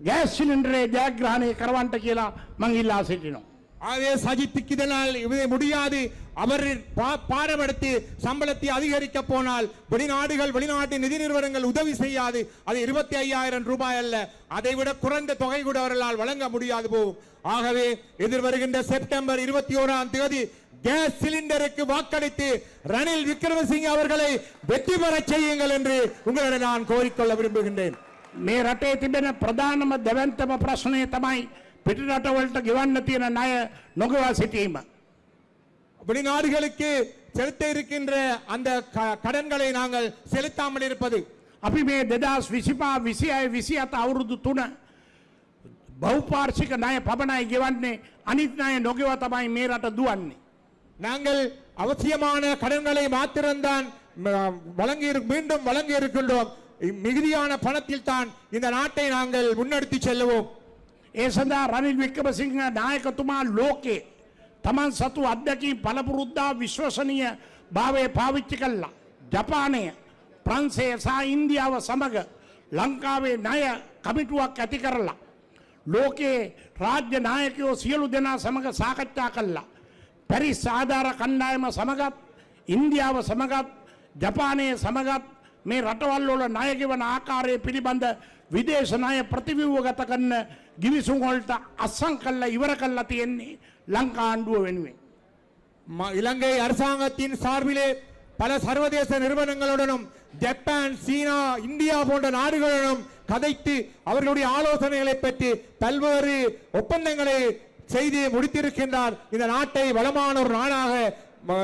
ගෑස් සිලින්ඩරේ ජයග්‍රහණය කරවන්නට කියලා මං ඉල්ලා සිටිනවා. ஆகவே சஜித்துக்கு இதனால் இதை முடியாது. அவர் பாரபடுத்தி சம்பளத்தை அதிகரிக்க போனால் வெளிநாட்டு நிதி நிறுவனங்கள் உதவி செய்யாது. அது 25,000 ரூபாய் அல்ல, அதை விட குறைந்த தொகை கூட அவர்களால் வழங்க முடியாது போகும். ஆகவே எதிர்வருகின்ற செப்டம்பர் 21ஆம் தேதி கேஸ் சிலிண்டருக்கு வாக்களித்து ரணில் விக்ரமசிங்க அவர்களை வெற்றி பெறச் செய்யுங்கள் என்று உங்களிடம் நான் கோரிக்கொள்ள விரும்புகின்றேன். මේ රටේ තිබෙන ප්‍රධානම දෙවන්තම ප්‍රශ්නය තමයි පිටරටවලට ගෙවන්න තියෙන ණය නොගවා සිටීම. வெளிநாடுகளுக்கு செலுத்த இருக்கின்ற அந்த கடன்களை நாங்கள் செலுத்தாமல் இருப்பது. අපි මේ 2025 26 27 අවුරුදු 3 බහුපාර්ශ්වික ණය පබනයි ගෙවන්නේ, අනිත් ණය නොගෙව තමයි මේ රට දුවන්නේ. நாங்கள் அவசியமான கடன்களை மாத்திரம்தான் மீண்டும் வழங்கி இருக்கின்றோம். மிகுதியான பணத்தில் தான் இந்த நாட்டை நாங்கள் முன்னெடுத்து செல்லுவோம். ඒ සඳහා රනිල් වික්‍රමසිංහ නායකතුමා ලෝකේ තමන් සතු අත්දැකීම් පළපුරුද්දා විශ්වසනීය භාවය පාවිච්චි කළා. ජපානය, ප්‍රංශය සහ ඉන්දියාව සමග ලංකාවේ ණය කමිටුවක් ඇති කරලා ලෝකේ රාජ්‍ය නායකයෝ සියලු දෙනා සමග සාකච්ඡා කළා. පැරිස් ආධාර කණ්ඩායම සමගත්, ඉන්දියාව සමගත්, ජපානයේ සමගත් මේ රටවල් වල ණය ගෙවන ආකාරය පිළිබඳ විදේශ ණය ප්‍රතිව්‍යුහගත කරන ගිවිසුම් වලට අත්සන් කළා ඉවර කළා තියෙන්නේ ලංකා ආණ්ඩුව වෙනුවෙන්. இலங்கை அரசாங்கத்தின் சார்பிலே பல சர்வதேச நிறுவனங்களுடனும் ஜப்பான், சீனா, இந்தியா போன்ற நாடுகளுடனும் கதைத்து அவர்களுடைய ஆலோசனைகளை பற்றி பல்வேறு ஒப்பந்தங்களை செய்து முடித்திருக்கின்றார். இந்த நாட்டை வளமான ஒரு நாடாக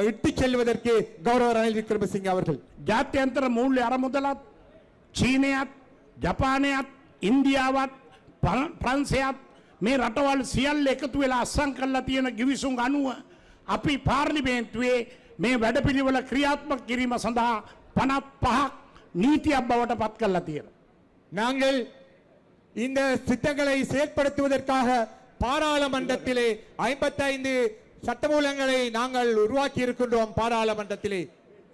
இட்டு செல்வதற்கு கௌரவ ரணில் விக்ரமசிங்க அவர்கள் ජාත්‍යන්තර මූල්‍ය අරමුදලත්, චීනයත්, ජපානයත්, ඉන්දියාවත්, ප්‍රංශයත් මේ රටවල් සියල්ල එකතු වෙලා අත්සන් කරලා තියෙන ගිවිසුම් අනුව අපි පාර්ලිමේන්තුවේ මේ වැඩපිළිවෙල ක්‍රියාත්මක කිරීම සඳහා 55ක් නීතියක් බවට පත් කරලා තියෙනවා. நாங்கள் இந்த திட்டங்களை செயல்படுத்துவதற்காக பாராளுமன்றத்திலே 55 சட்டமூலங்களை நாங்கள் உருவாக்கி இருக்கின்றோம். பாராளுமன்றத்திலே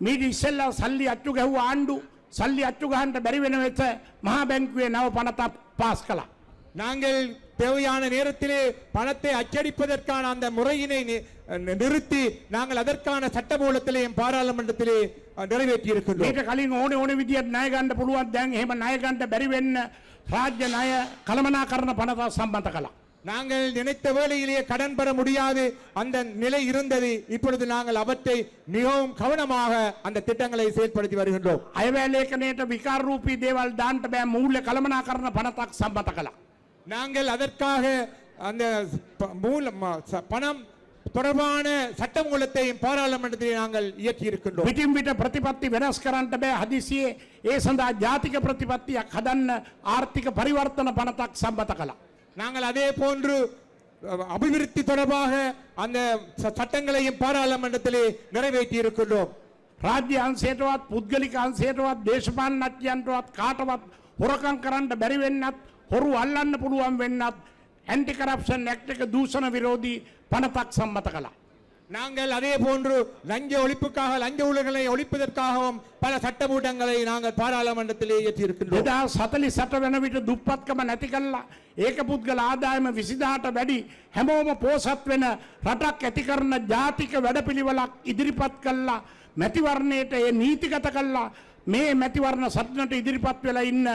මීට ඉස්සෙල්ලා සල්ලි අච්චු ගැහුව ආණ්ඩු සල්ලි අච්චු ගහන්න බැරි වෙන වෙච්ච මහා බැංකුවේ නව පනතක් පාස් කළා. நாங்கள் தேவையான நேரத்திலே பணத்தை அச்சடிப்பதற்கான அந்த முறையினை நிறுத்தி நாங்கள் அதற்கான சட்டமூலத்திலேயும் பாராளுமன்றத்திலே நிறைவேற்றி இருக்கின்றோம். මේක කලින් ඕනේ විදියට ණය ගන්න පුළුවන්. දැන් එහෙම ණය ගන්න බැරි වෙන්න රාජ්‍ය ණය කළමනාකරණ පනත සම්මත කළා. நாங்கள் நினைத்த வேளையிலேயே கடன் பெற முடியாது அந்த நிலை இருந்தது. இப்பொழுது நாங்கள் அவற்றை மிகவும் கவனமாக அந்த திட்டங்களை செயல்படுத்தி வருகின்றோம். අයවැය ලේඛනයට විකාර රූපී දේවල් දාන්න බෑ මූල්‍ය කළමනාකරණ පනතක් සම්මත කළා. நாங்கள் அதற்காக அந்த பணம் தொடர்பான சட்டமூலத்தையும் பாராளுமன்றத்தில் நாங்கள் இயற்றி இருக்கின்றோம். විටින් විට ප්‍රතිපත්ති වෙනස් කරන්නට බෑ. හදිසියේ ඒ සඳහා ජාතික ප්‍රතිපත්තියක් හදන්න ආර්ථික පරිවර්තන පනතක් සම්මත කළා. நாங்கள் அதே போன்று அபிவிருத்தி தொடர்பாக அந்த சட்டங்களையும் பாராளுமன்றத்திலே நிறைவேற்றி இருக்கின்றோம். රාජ්‍ය අංශයටවත් පුද්ගලික අංශයටවත් දේශපාලනඥයන්ටවත් කාටවත් හොරකම් කරන්න බැරි වෙන්නත් හොරු අල්ලන්න පුළුවන් වෙන්නත් ඇන්ටි කරප්ෂන් ඇක්ට් එක දූෂණ විරෝධී පනතක් සම්මත කළා. நாங்கள் அதே போன்று லஞ்ச ஒழிப்புக்காக லஞ்ச ஊழல்களை ஒழிப்பதற்காகவும் பல சட்டமூட்டங்களை நாங்கள் பாராளுமன்றத்திலே இயற்றி இருக்கின்றோம். 2047 වෙන විට දුප්පත්කම නැති කළා. ඒක පුද්ගල ආදායම 20000ට වැඩි හැමෝම පෝසත් වෙන රටක් ඇති කරන ජාතික වැඩපිළිවෙලක් ඉදිරිපත් කළා. මැතිවරණයට ඒ නීතිගත කළා. මේ මැතිවරණ සටනට ඉදිරිපත් වෙලා ඉන්න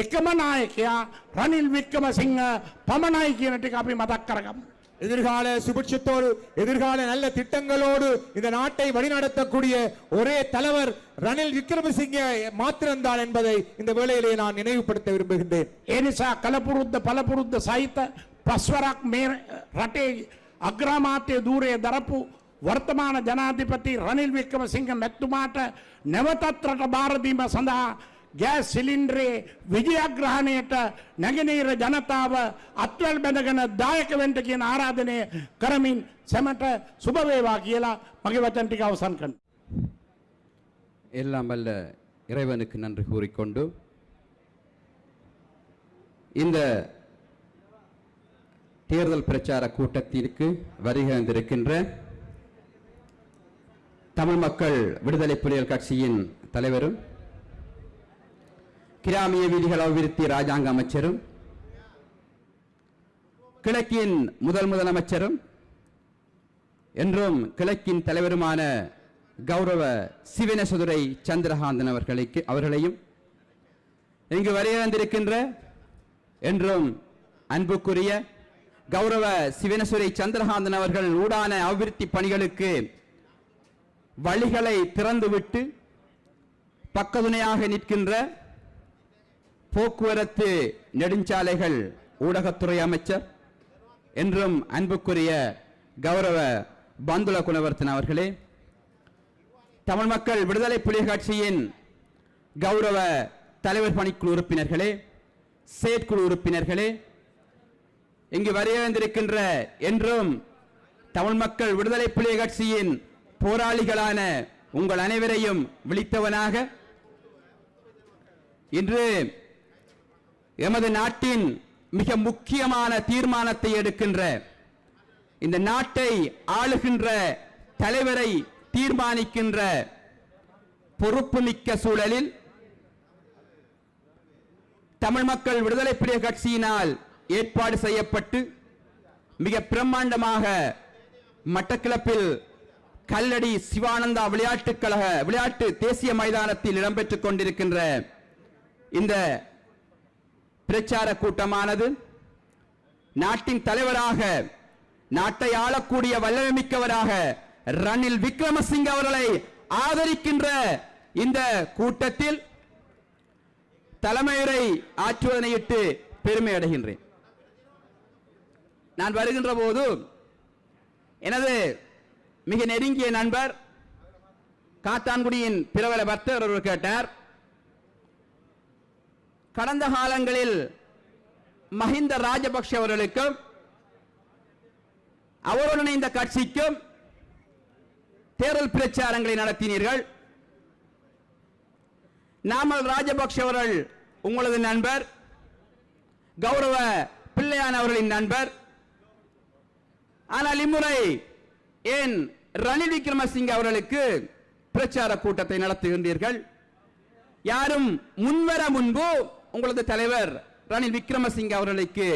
එකම නායකයා රනිල් වික්‍රමසිංහ පමණයි කියන ටික අපි මතක් කරගමු. எதிர்கால சுபிட்சத்தோடு எதிர்கால நல்ல திட்டங்களோடு இந்த நாட்டை வழிநடத்தக்கூடிய ஒரே தலைவர் ரணில் விக்ரமசிங்க மாத்திரம்தான் என்பதை இந்த வேளையிலே நான் நினைவுபடுத்த விரும்புகின்றேன். ඒ නිසා කලපුරුද්ද පළපුරුද්ද සහිත පස්වරක් මේ රටේ අග්‍රාමාත්‍ය ධූරය දරපු වර්තමාන ජනාධිපති රනිල් වික්‍රමසිංහ මැතිතුමාට නැවතත් රට බාර දීම සඳහා ගෑස් සිලින්ඩරේ විජයග්‍රහණයට නැගෙනහිර ජනතාව අත්වැල් බැඳගෙන දායක වෙන්න කියන ආරාධනය කරමින් සැමට සුබ වේවා කියලා මගේ වචන ටික අවසන් කරනවා. எல்லாம் வல்ல இறைவனுக்கு நன்றி கூறிக்கொண்டு இந்த தேர்தல் பிரச்சார கூட்டத்திற்கு வருகை வந்திருக்கின்ற தமிழ் மக்கள் விடுதலை புலிகள் கட்சியின் தலைவரும் கிராமிய வீதிகள் அபிவிருத்தி ராஜாங்க அமைச்சரும் கிழக்கின் முதலமைச்சரும் என்றும் கிழக்கின் தலைவருமான கௌரவ சிவனேசதுரை சந்திரகாந்தன் அவர்களையும் இங்கு வருகை வந்திருக்கின்ற என்றும் அன்புக்குரிய கௌரவ சிவனேசதுரை சந்திரகாந்தன் அவர்கள் ஊடான அபிவிருத்தி பணிகளுக்கு வழிகளை திறந்துவிட்டு பக்கதுணையாக நிற்கின்ற போக்குவரத்து நெடுஞ்சாலைகள் ஊடகத்துறை அமைச்சர் என்றும் அன்புக்குரிய கௌரவ பந்துல குணவர்த்தன் அவர்களே, தமிழ் மக்கள் விடுதலை புலிகள் கட்சியின் கௌரவ தலைவர் பணிக்குழு உறுப்பினர்களே, செயற்குழு உறுப்பினர்களே, இங்கு வருகை வந்திருக்கின்ற என்றும் தமிழ் மக்கள் விடுதலை புலிகள் கட்சியின் போராளிகளான உங்கள் அனைவரையும் விழித்தவனாக இன்று எமது நாட்டின் மிக முக்கியமான தீர்மானத்தை எடுக்கின்ற இந்த நாட்டை ஆளுகின்ற தலைவரை தீர்மானிக்கின்ற பொறுப்புமிக்க சூழலில் தமிழ் மக்கள் விடுதலை புலிகள் கட்சியினால் ஏற்பாடு செய்யப்பட்டு மிக பிரம்மாண்டமாக மட்டக்களப்பில் கல்லடி சிவானந்தா விளையாட்டு தேசிய மைதானத்தில் இடம்பெற்றுக் கொண்டிருக்கின்ற இந்த பிரச்சார கூட்டமானது நாட்டின் தலைவராக நாட்டை ஆளக்கூடிய வல்லமை மிக்கவராக ரணில் விக்ரமசிங்க அவர்களை ஆதரிக்கின்ற இந்த கூட்டத்தில் தலைமையுரை ஆற்றுவதனையிட்டு பெருமை அடைகின்றேன். நான் வருகின்ற போது எனது மிக நெருங்கிய நண்பர் காத்தான்குடியின் பிரபல வர்த்தகர் ஒருவர் கேட்டார், கடந்த காலங்களில் மஹிந்த ராஜபக்ஷ அவர்களுக்கும் அவருடன் இந்த கட்சிக்கும் தேர்தல் பிரச்சாரங்களை நடத்தினீர்கள். நாமல் ராஜபக்ஷ அவர்கள் உங்களது நண்பர், கௌரவ பிள்ளையான் அவர்களின் நண்பர். ஆனால் இம்முறை ஏன் ரணில் விக்ரமசிங்க அவர்களுக்கு பிரச்சார கூட்டத்தை நடத்துகின்றீர்கள்? யாரும் முன்வர முன்பு உங்களது தலைவர் ரணில் விக்ரமசிங்க அவர்களுக்கு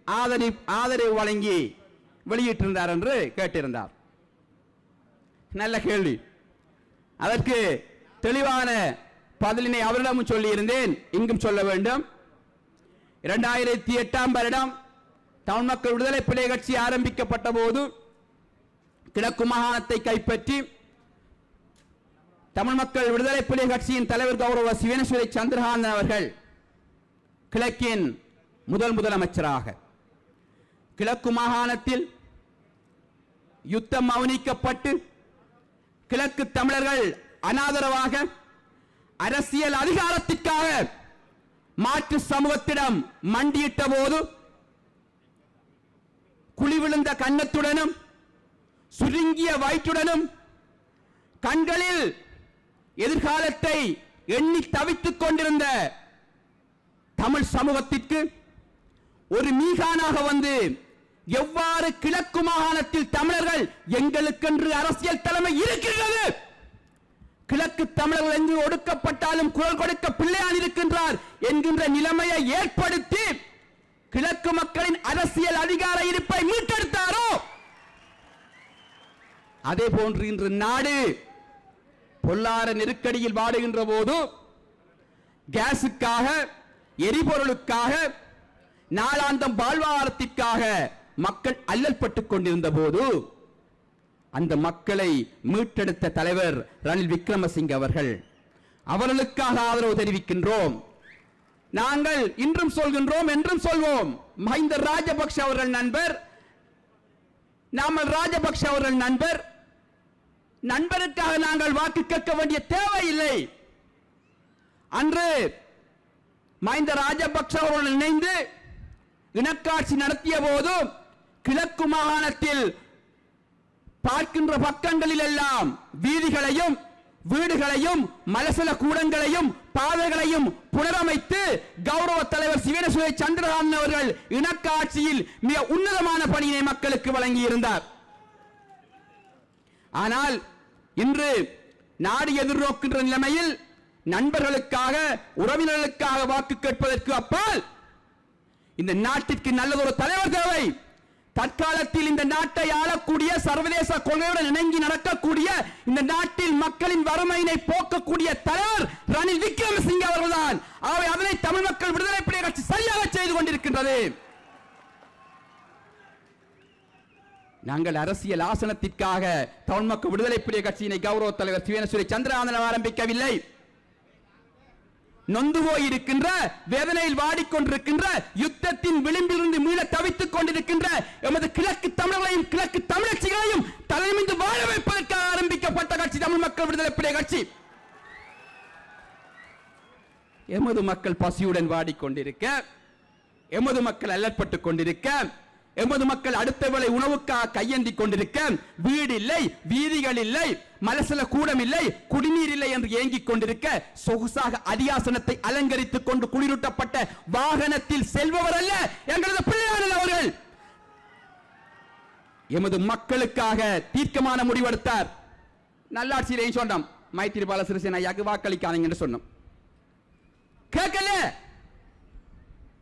ஆதரவு வழங்கி வெளியிட்டிருந்தார் என்று கேட்டிருந்தார். நல்ல கேள்வி. அதற்கு தெளிவான பதிலினை அவரிடமும் சொல்லியிருந்தேன், இங்கும் சொல்ல வேண்டும். 2008 வருடம் தமிழ் மக்கள் விடுதலை புலிகள் கட்சி ஆரம்பிக்கப்பட்ட போது கிழக்கு மாகாணத்தை கைப்பற்றி தமிழ் மக்கள் விடுதலை புலிகள் கட்சியின் தலைவர் கௌரவ சிவனேஸ்வரி சந்திரகாந்தன் அவர்கள் கிழக்கின் முதலமைச்சராக கிழக்கு மாகாணத்தில் யுத்தம் மௌனிக்கப்பட்டு கிழக்கு தமிழர்கள் அனாதரவாக அரசியல் அதிகாரத்திற்காக மாற்று சமூகத்திடம் மண்டியிட்ட போது குழிவிழுந்த கன்னத்துடனும் சுருங்கிய வயிற்றுடனும் கண்களில் எதிர்காலத்தை எண்ணி தவித்துக் கொண்டிருந்த தமிழ் சமூகத்திற்கு ஒரு மீகானாக வந்து எவ்வாறு கிழக்கு மாகாணத்தில் தமிழர்கள் எங்களுக்கென்று அரசியல் தலைமை இருக்கின்றது, கிழக்கு தமிழர்கள் என்று ஒடுக்கப்பட்டாலும் குரல் கொடுக்க பிள்ளையான் இருக்கின்றார் என்கின்ற நிலைமையை ஏற்படுத்தி கிழக்கு மக்களின் அரசியல் அதிகார இருப்பை மீட்டெடுத்தாரோ அதே போன்று இன்று நாடு பொல்லாத நெருக்கடியில் வாடுகின்ற போது கேஸுக்காக எரிபொருளுக்காக நாளாந்தம் வாழ்வாதாரத்திற்காக மக்கள் அல்லல்பட்டுக் கொண்டிருந்த போது அந்த மக்களை மீட்டெடுத்த தலைவர் ரணில் விக்ரமசிங்க அவர்களுக்காக ஆதரவு தெரிவிக்கின்றோம். நாங்கள் இன்றும் சொல்கின்றோம், என்றும் சொல்வோம், மஹிந்த ராஜபக்ஷ அவர்கள் நண்பர், நாமல் ராஜபக்ஷ அவர்கள் நண்பர். நண்பருக்காக நாங்கள் வாக்கு கேட்க வேண்டிய தேவையில்லை. அன்று மஹிந்த ராஜபக்ஷ அவர்கள் இணைந்து இனக்காட்சி நடத்திய போது கிழக்கு மாகாணத்தில் பார்க்கின்ற பக்கங்களில் எல்லாம் வீதிகளையும் வீடுகளையும் மலசல கூடங்களையும் பாதைகளையும் புனரமைத்து கௌரவ தலைவர் சிவனேஸ்வரி சந்திரகாந்தன் அவர்கள் இனக்காட்சியில் மிக உன்னதமான பணியை மக்களுக்கு வழங்கியிருந்தார். ஆனால் இன்று நாடு எதிர்நோக்கின்ற நிலைமையில் நண்பர்களுக்காக உறவினர்களுக்காக வாக்கு கேட்பதற்கு அப்பால் இந்த நாட்டிற்கு நல்லதொரு தலைவர் தேவை. தற்காலத்தில் இந்த நாட்டை ஆளக்கூடிய சர்வதேச கொள்கையுடன் இணங்கி நடக்கக்கூடிய இந்த நாட்டில் மக்களின் வறுமையினை போக்கக்கூடிய தலைவர் ரணில் விக்ரமசிங்க அவர்கள்தான். ஆகவே அதனை தமிழ் மக்கள் விடுதலை புலிகள் கட்சி சரியாக செய்து கொண்டிருக்கின்றது. நாங்கள் அரசியல் ஆசனத்திற்காக தமிழ் மக்கள் விடுதலை புலிகள் கட்சியினை கௌரவ தலைவர் சிவனேஸ்வரி சந்திரகாந்தன் ஆரம்பிக்கவில்லை. நொந்து போயிருக்கின்ற வேதனையில் வாடிக்கொண்டிருக்கின்ற யுத்தத்தின் விளிம்பிலிருந்து மீள தவித்துக் கொண்டிருக்கின்ற எமது கிழக்கு தமிழர்களையும் கிழக்கு தமிழச்சிகளையும் தலைமிந்து வாழ வைப்பதற்காக ஆரம்பிக்கப்பட்ட கட்சி தமிழ் மக்கள் விடுதலை புலிகள் கட்சி. எமது மக்கள் பசியுடன் வாடிக்கொண்டிருக்க, எமது மக்கள் அல்லற்பட்டுக் கொண்டிருக்க, எமது மக்கள் அடுத்த வேளை உணவுக்காக கையேந்தி கொண்டிருக்க, வீடு இல்லை, வீதிகள் இல்லை, மலசல கூடம் இல்லை, குடிநீர் இல்லை என்று ஏங்கிக் கொண்டிருக்க, சொகுசாக அரியாசனத்தை அலங்கரித்துக் கொண்டு குளிரூட்டப்பட்ட வாகனத்தில் செல்பவர் அல்ல எங்களது பிள்ளையாளர் அவர்கள். எமது மக்களுக்காக தீர்க்கமான முடிவெடுத்தார். நல்லாட்சியிலேயும் சொன்னோம், மைத்திரிபால சிறிசேன ஐயாக்கு வாக்களிக்காதீங்க என்று சொன்னோம். கேட்கல.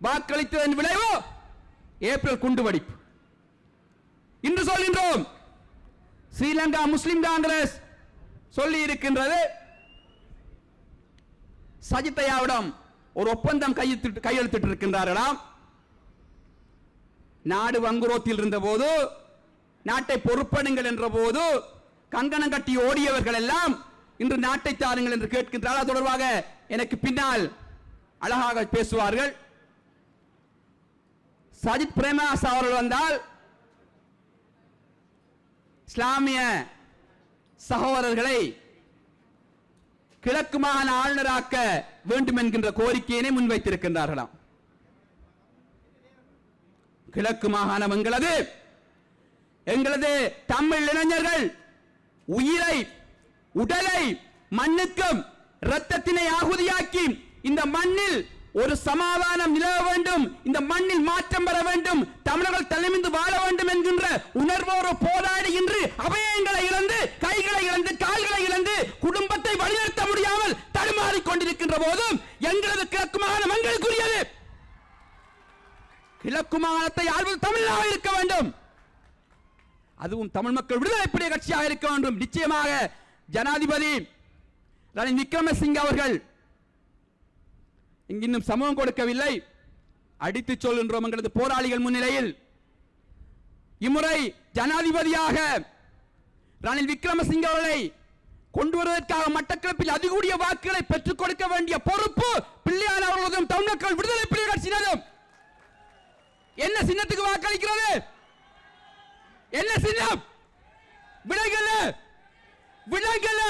வாக்களித்ததன் விளைவு ஏப்ரல் குண்டுவெடிப்பு. இன்று சொல்கின்றோம், ஸ்ரீலங்கா முஸ்லிம் காங்கிரஸ் சொல்லி இருக்கின்றது, சஜித்தையாவிடம் ஒரு ஒப்பந்தம் கையெழுத்திட்டு இருக்கின்றார்களாம். நாடு வங்குரோத்தில் இருந்த போது, நாட்டை பொறுப்படுங்கள் என்ற போது கங்கணம் கட்டி ஓடியவர்கள் எல்லாம் இன்று நாட்டை தாருங்கள் என்று கேட்கின்றார்கள். அது தொடர்பாக எனக்கு பின்னால் அழகாக பேசுவார்கள். சஜித் பிரேமதாஸ் அவர்கள் வந்தால் இஸ்லாமிய சகோதரர்களை கிழக்கு மாகாண ஆளுநராக்க வேண்டும் என்கின்ற கோரிக்கையினை முன்வைத்திருக்கின்றார்களாம். கிழக்கு மாகாணம் எங்களது, எங்களது தமிழ் இளைஞர்கள் உயிரை உடலை மண்ணுக்கும் இரத்தத்தினை ஆகுதியாக்கி இந்த மண்ணில் ஒரு சமாதானம் நிலவ வேண்டும், இந்த மண்ணில் மாற்றம் பெற வேண்டும், தமிழர்கள் தலைமிந்து வாழ வேண்டும் என்கின்ற உணர்வோடு போராடி இன்று அபயங்களை இழந்து, கைகளை இழந்து, கால்களை இழந்து, குடும்பத்தை வழிநடத்த முடியாமல் தடுமாறிக் கொண்டிருக்கின்ற போதும் எங்களது கிழக்கு மாகாணம் எங்களுக்குரியது. கிழக்கு கிழக்கு மாகாணத்தை ஆள்வது தமிழாக இருக்க வேண்டும். அதுவும் தமிழ் மக்கள் விடுதலை புலிய கட்சியாக இருக்க வேண்டும். நிச்சயமாக ஜனாதிபதி ரணில் விக்ரமசிங்கே அவர்கள் இன்னும் சமூகம் கொடுக்கவில்லை. அடித்து சொல்கின்றோம் எங்களது போராளிகள் முன்னிலையில். இம்முறை ஜனாதிபதியாக ரணில் விக்ரமசிங்கே அவர்களை கொண்டு வருவதற்காக மட்டக்களப்பில் அதிகூடிய வாக்குகளை பெற்றுக் கொடுக்க வேண்டிய பொறுப்பு பிள்ளையான் அவர்களதும் தமிழ் மக்கள் விடுதலை புலிய கட்சியினதும். என்ன சின்னத்துக்கு வாக்களிக்கிறது? என்ன சின்னம்? விலகல்ல, விலகல்ல.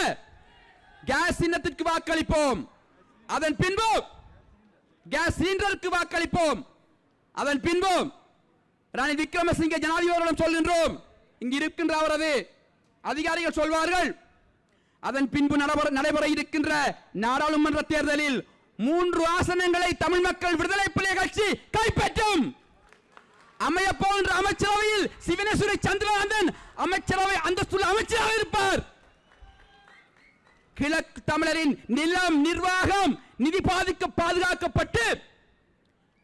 கேஸ் சின்னத்திற்கு வாக்களிப்போம். அதன் பின்பு கேஸ் சிலிண்டருக்கு வாக்களிப்போம். அதன் பின்பு ரணில் விக்ரமசிங்கே ஜனாதிபதி அவர்களிடம் சொல்கின்றோம். இங்கு இருக்கின்ற அவரது அதிகாரிகள் சொல்வார்கள், அதன் பின்பு நடைபெற இருக்கின்ற நாடாளுமன்ற தேர்தலில் 3 ஆசனங்களை தமிழ் மக்கள் விடுதலை புலிய கட்சி கைப்பற்றும். அமைய போகின்ற அமைச்சரவையில் சிவனேஸ்வரி சந்திரகாந்தன் அமைச்சரவை அந்தஸ்துள்ள அமைச்சராக இருப்பார். கிழக்கு தமிழரின் நிலம், நிர்வாகம், நிதி பாதுகாக்கப்பட்டு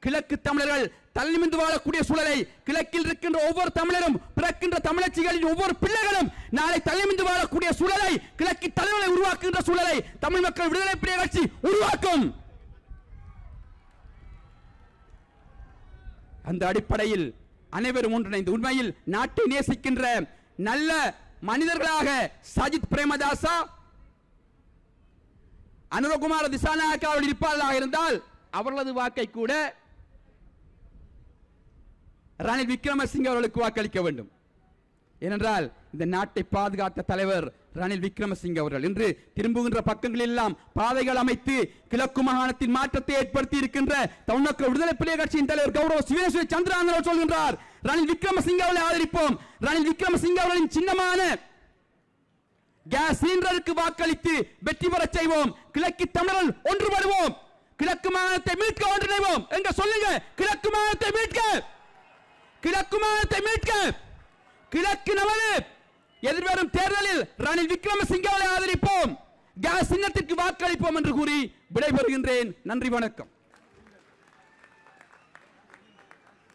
கிழக்கு தமிழர்கள் தள்ளிமிந்து வாழக்கூடிய சூழலை, கிழக்கில் இருக்கின்ற ஒவ்வொரு தமிழரும், பிறக்கின்ற தமிழச்சிகளின் ஒவ்வொரு பிள்ளைகளும் நாளை தள்ளிமிந்து வாழக்கூடிய சூழலை, கிழக்கு தலைவர்களை உருவாக்குகின்ற சூழலை தமிழ் மக்கள் விடுதலை புலிய கட்சி உருவாக்கும். அந்த அடிப்படையில் அனைவரும் ஒன்றிணைந்து உண்மையில் நாட்டை நேசிக்கின்ற நல்ல மனிதர்களாக சஜித் பிரேமதாசா, அனுரகுமார திசாநாயக்கா அவர்கள் இருப்பார்களாக இருந்தால் அவர்களது வாக்கை கூட ரணில் விக்ரமசிங்கே அவர்களுக்கு வாக்களிக்க வேண்டும். ஏனென்றால் இந்த நாட்டை பாதுகாத்த தலைவர் ரணில் விக்ரமசிங்கே அவர்கள். இன்று திரும்புகின்ற பக்கங்களில் எல்லாம் பாதைகள் அமைத்து கிழக்கு மாகாணத்தின் மாற்றத்தை ஏற்படுத்தி இருக்கின்ற தமிழ் மக்கள் விடுதலை புலிய கட்சியின் தலைவர் கௌரவ சிவனேஸ்வரி சந்திரகாந்தன் அவர்கள் சொல்கின்றார், ரணில் விக்ரமசிங்கே அவர்களை ஆதரிப்போம். ரணில் விக்ரமசிங்கே அவர்களின் சின்னமான கேஸ் சிலிண்டருக்கு வாக்களித்து வெற்றி பெற செய்வோம். கிழக்கு தமிழர்கள் ஒன்றுபடுவோம். கிழக்கு மாகாணத்தை மீட்க ஒன்றிணைவோம். எங்க சொல்லுங்க, கிழக்கு மாகாணத்தை மீட்க, கிழக்கு மாகாணத்தை மீட்க. கிழக்கு நமது. எதிர்வரும் தேர்தலில் ரணில் விக்ரமசிங்கே அவர்களை ஆதரிப்போம், கேஸ் சின்னத்திற்கு வாக்களிப்போம் என்று கூறி விடைபெறுகின்றேன். நன்றி, வணக்கம்.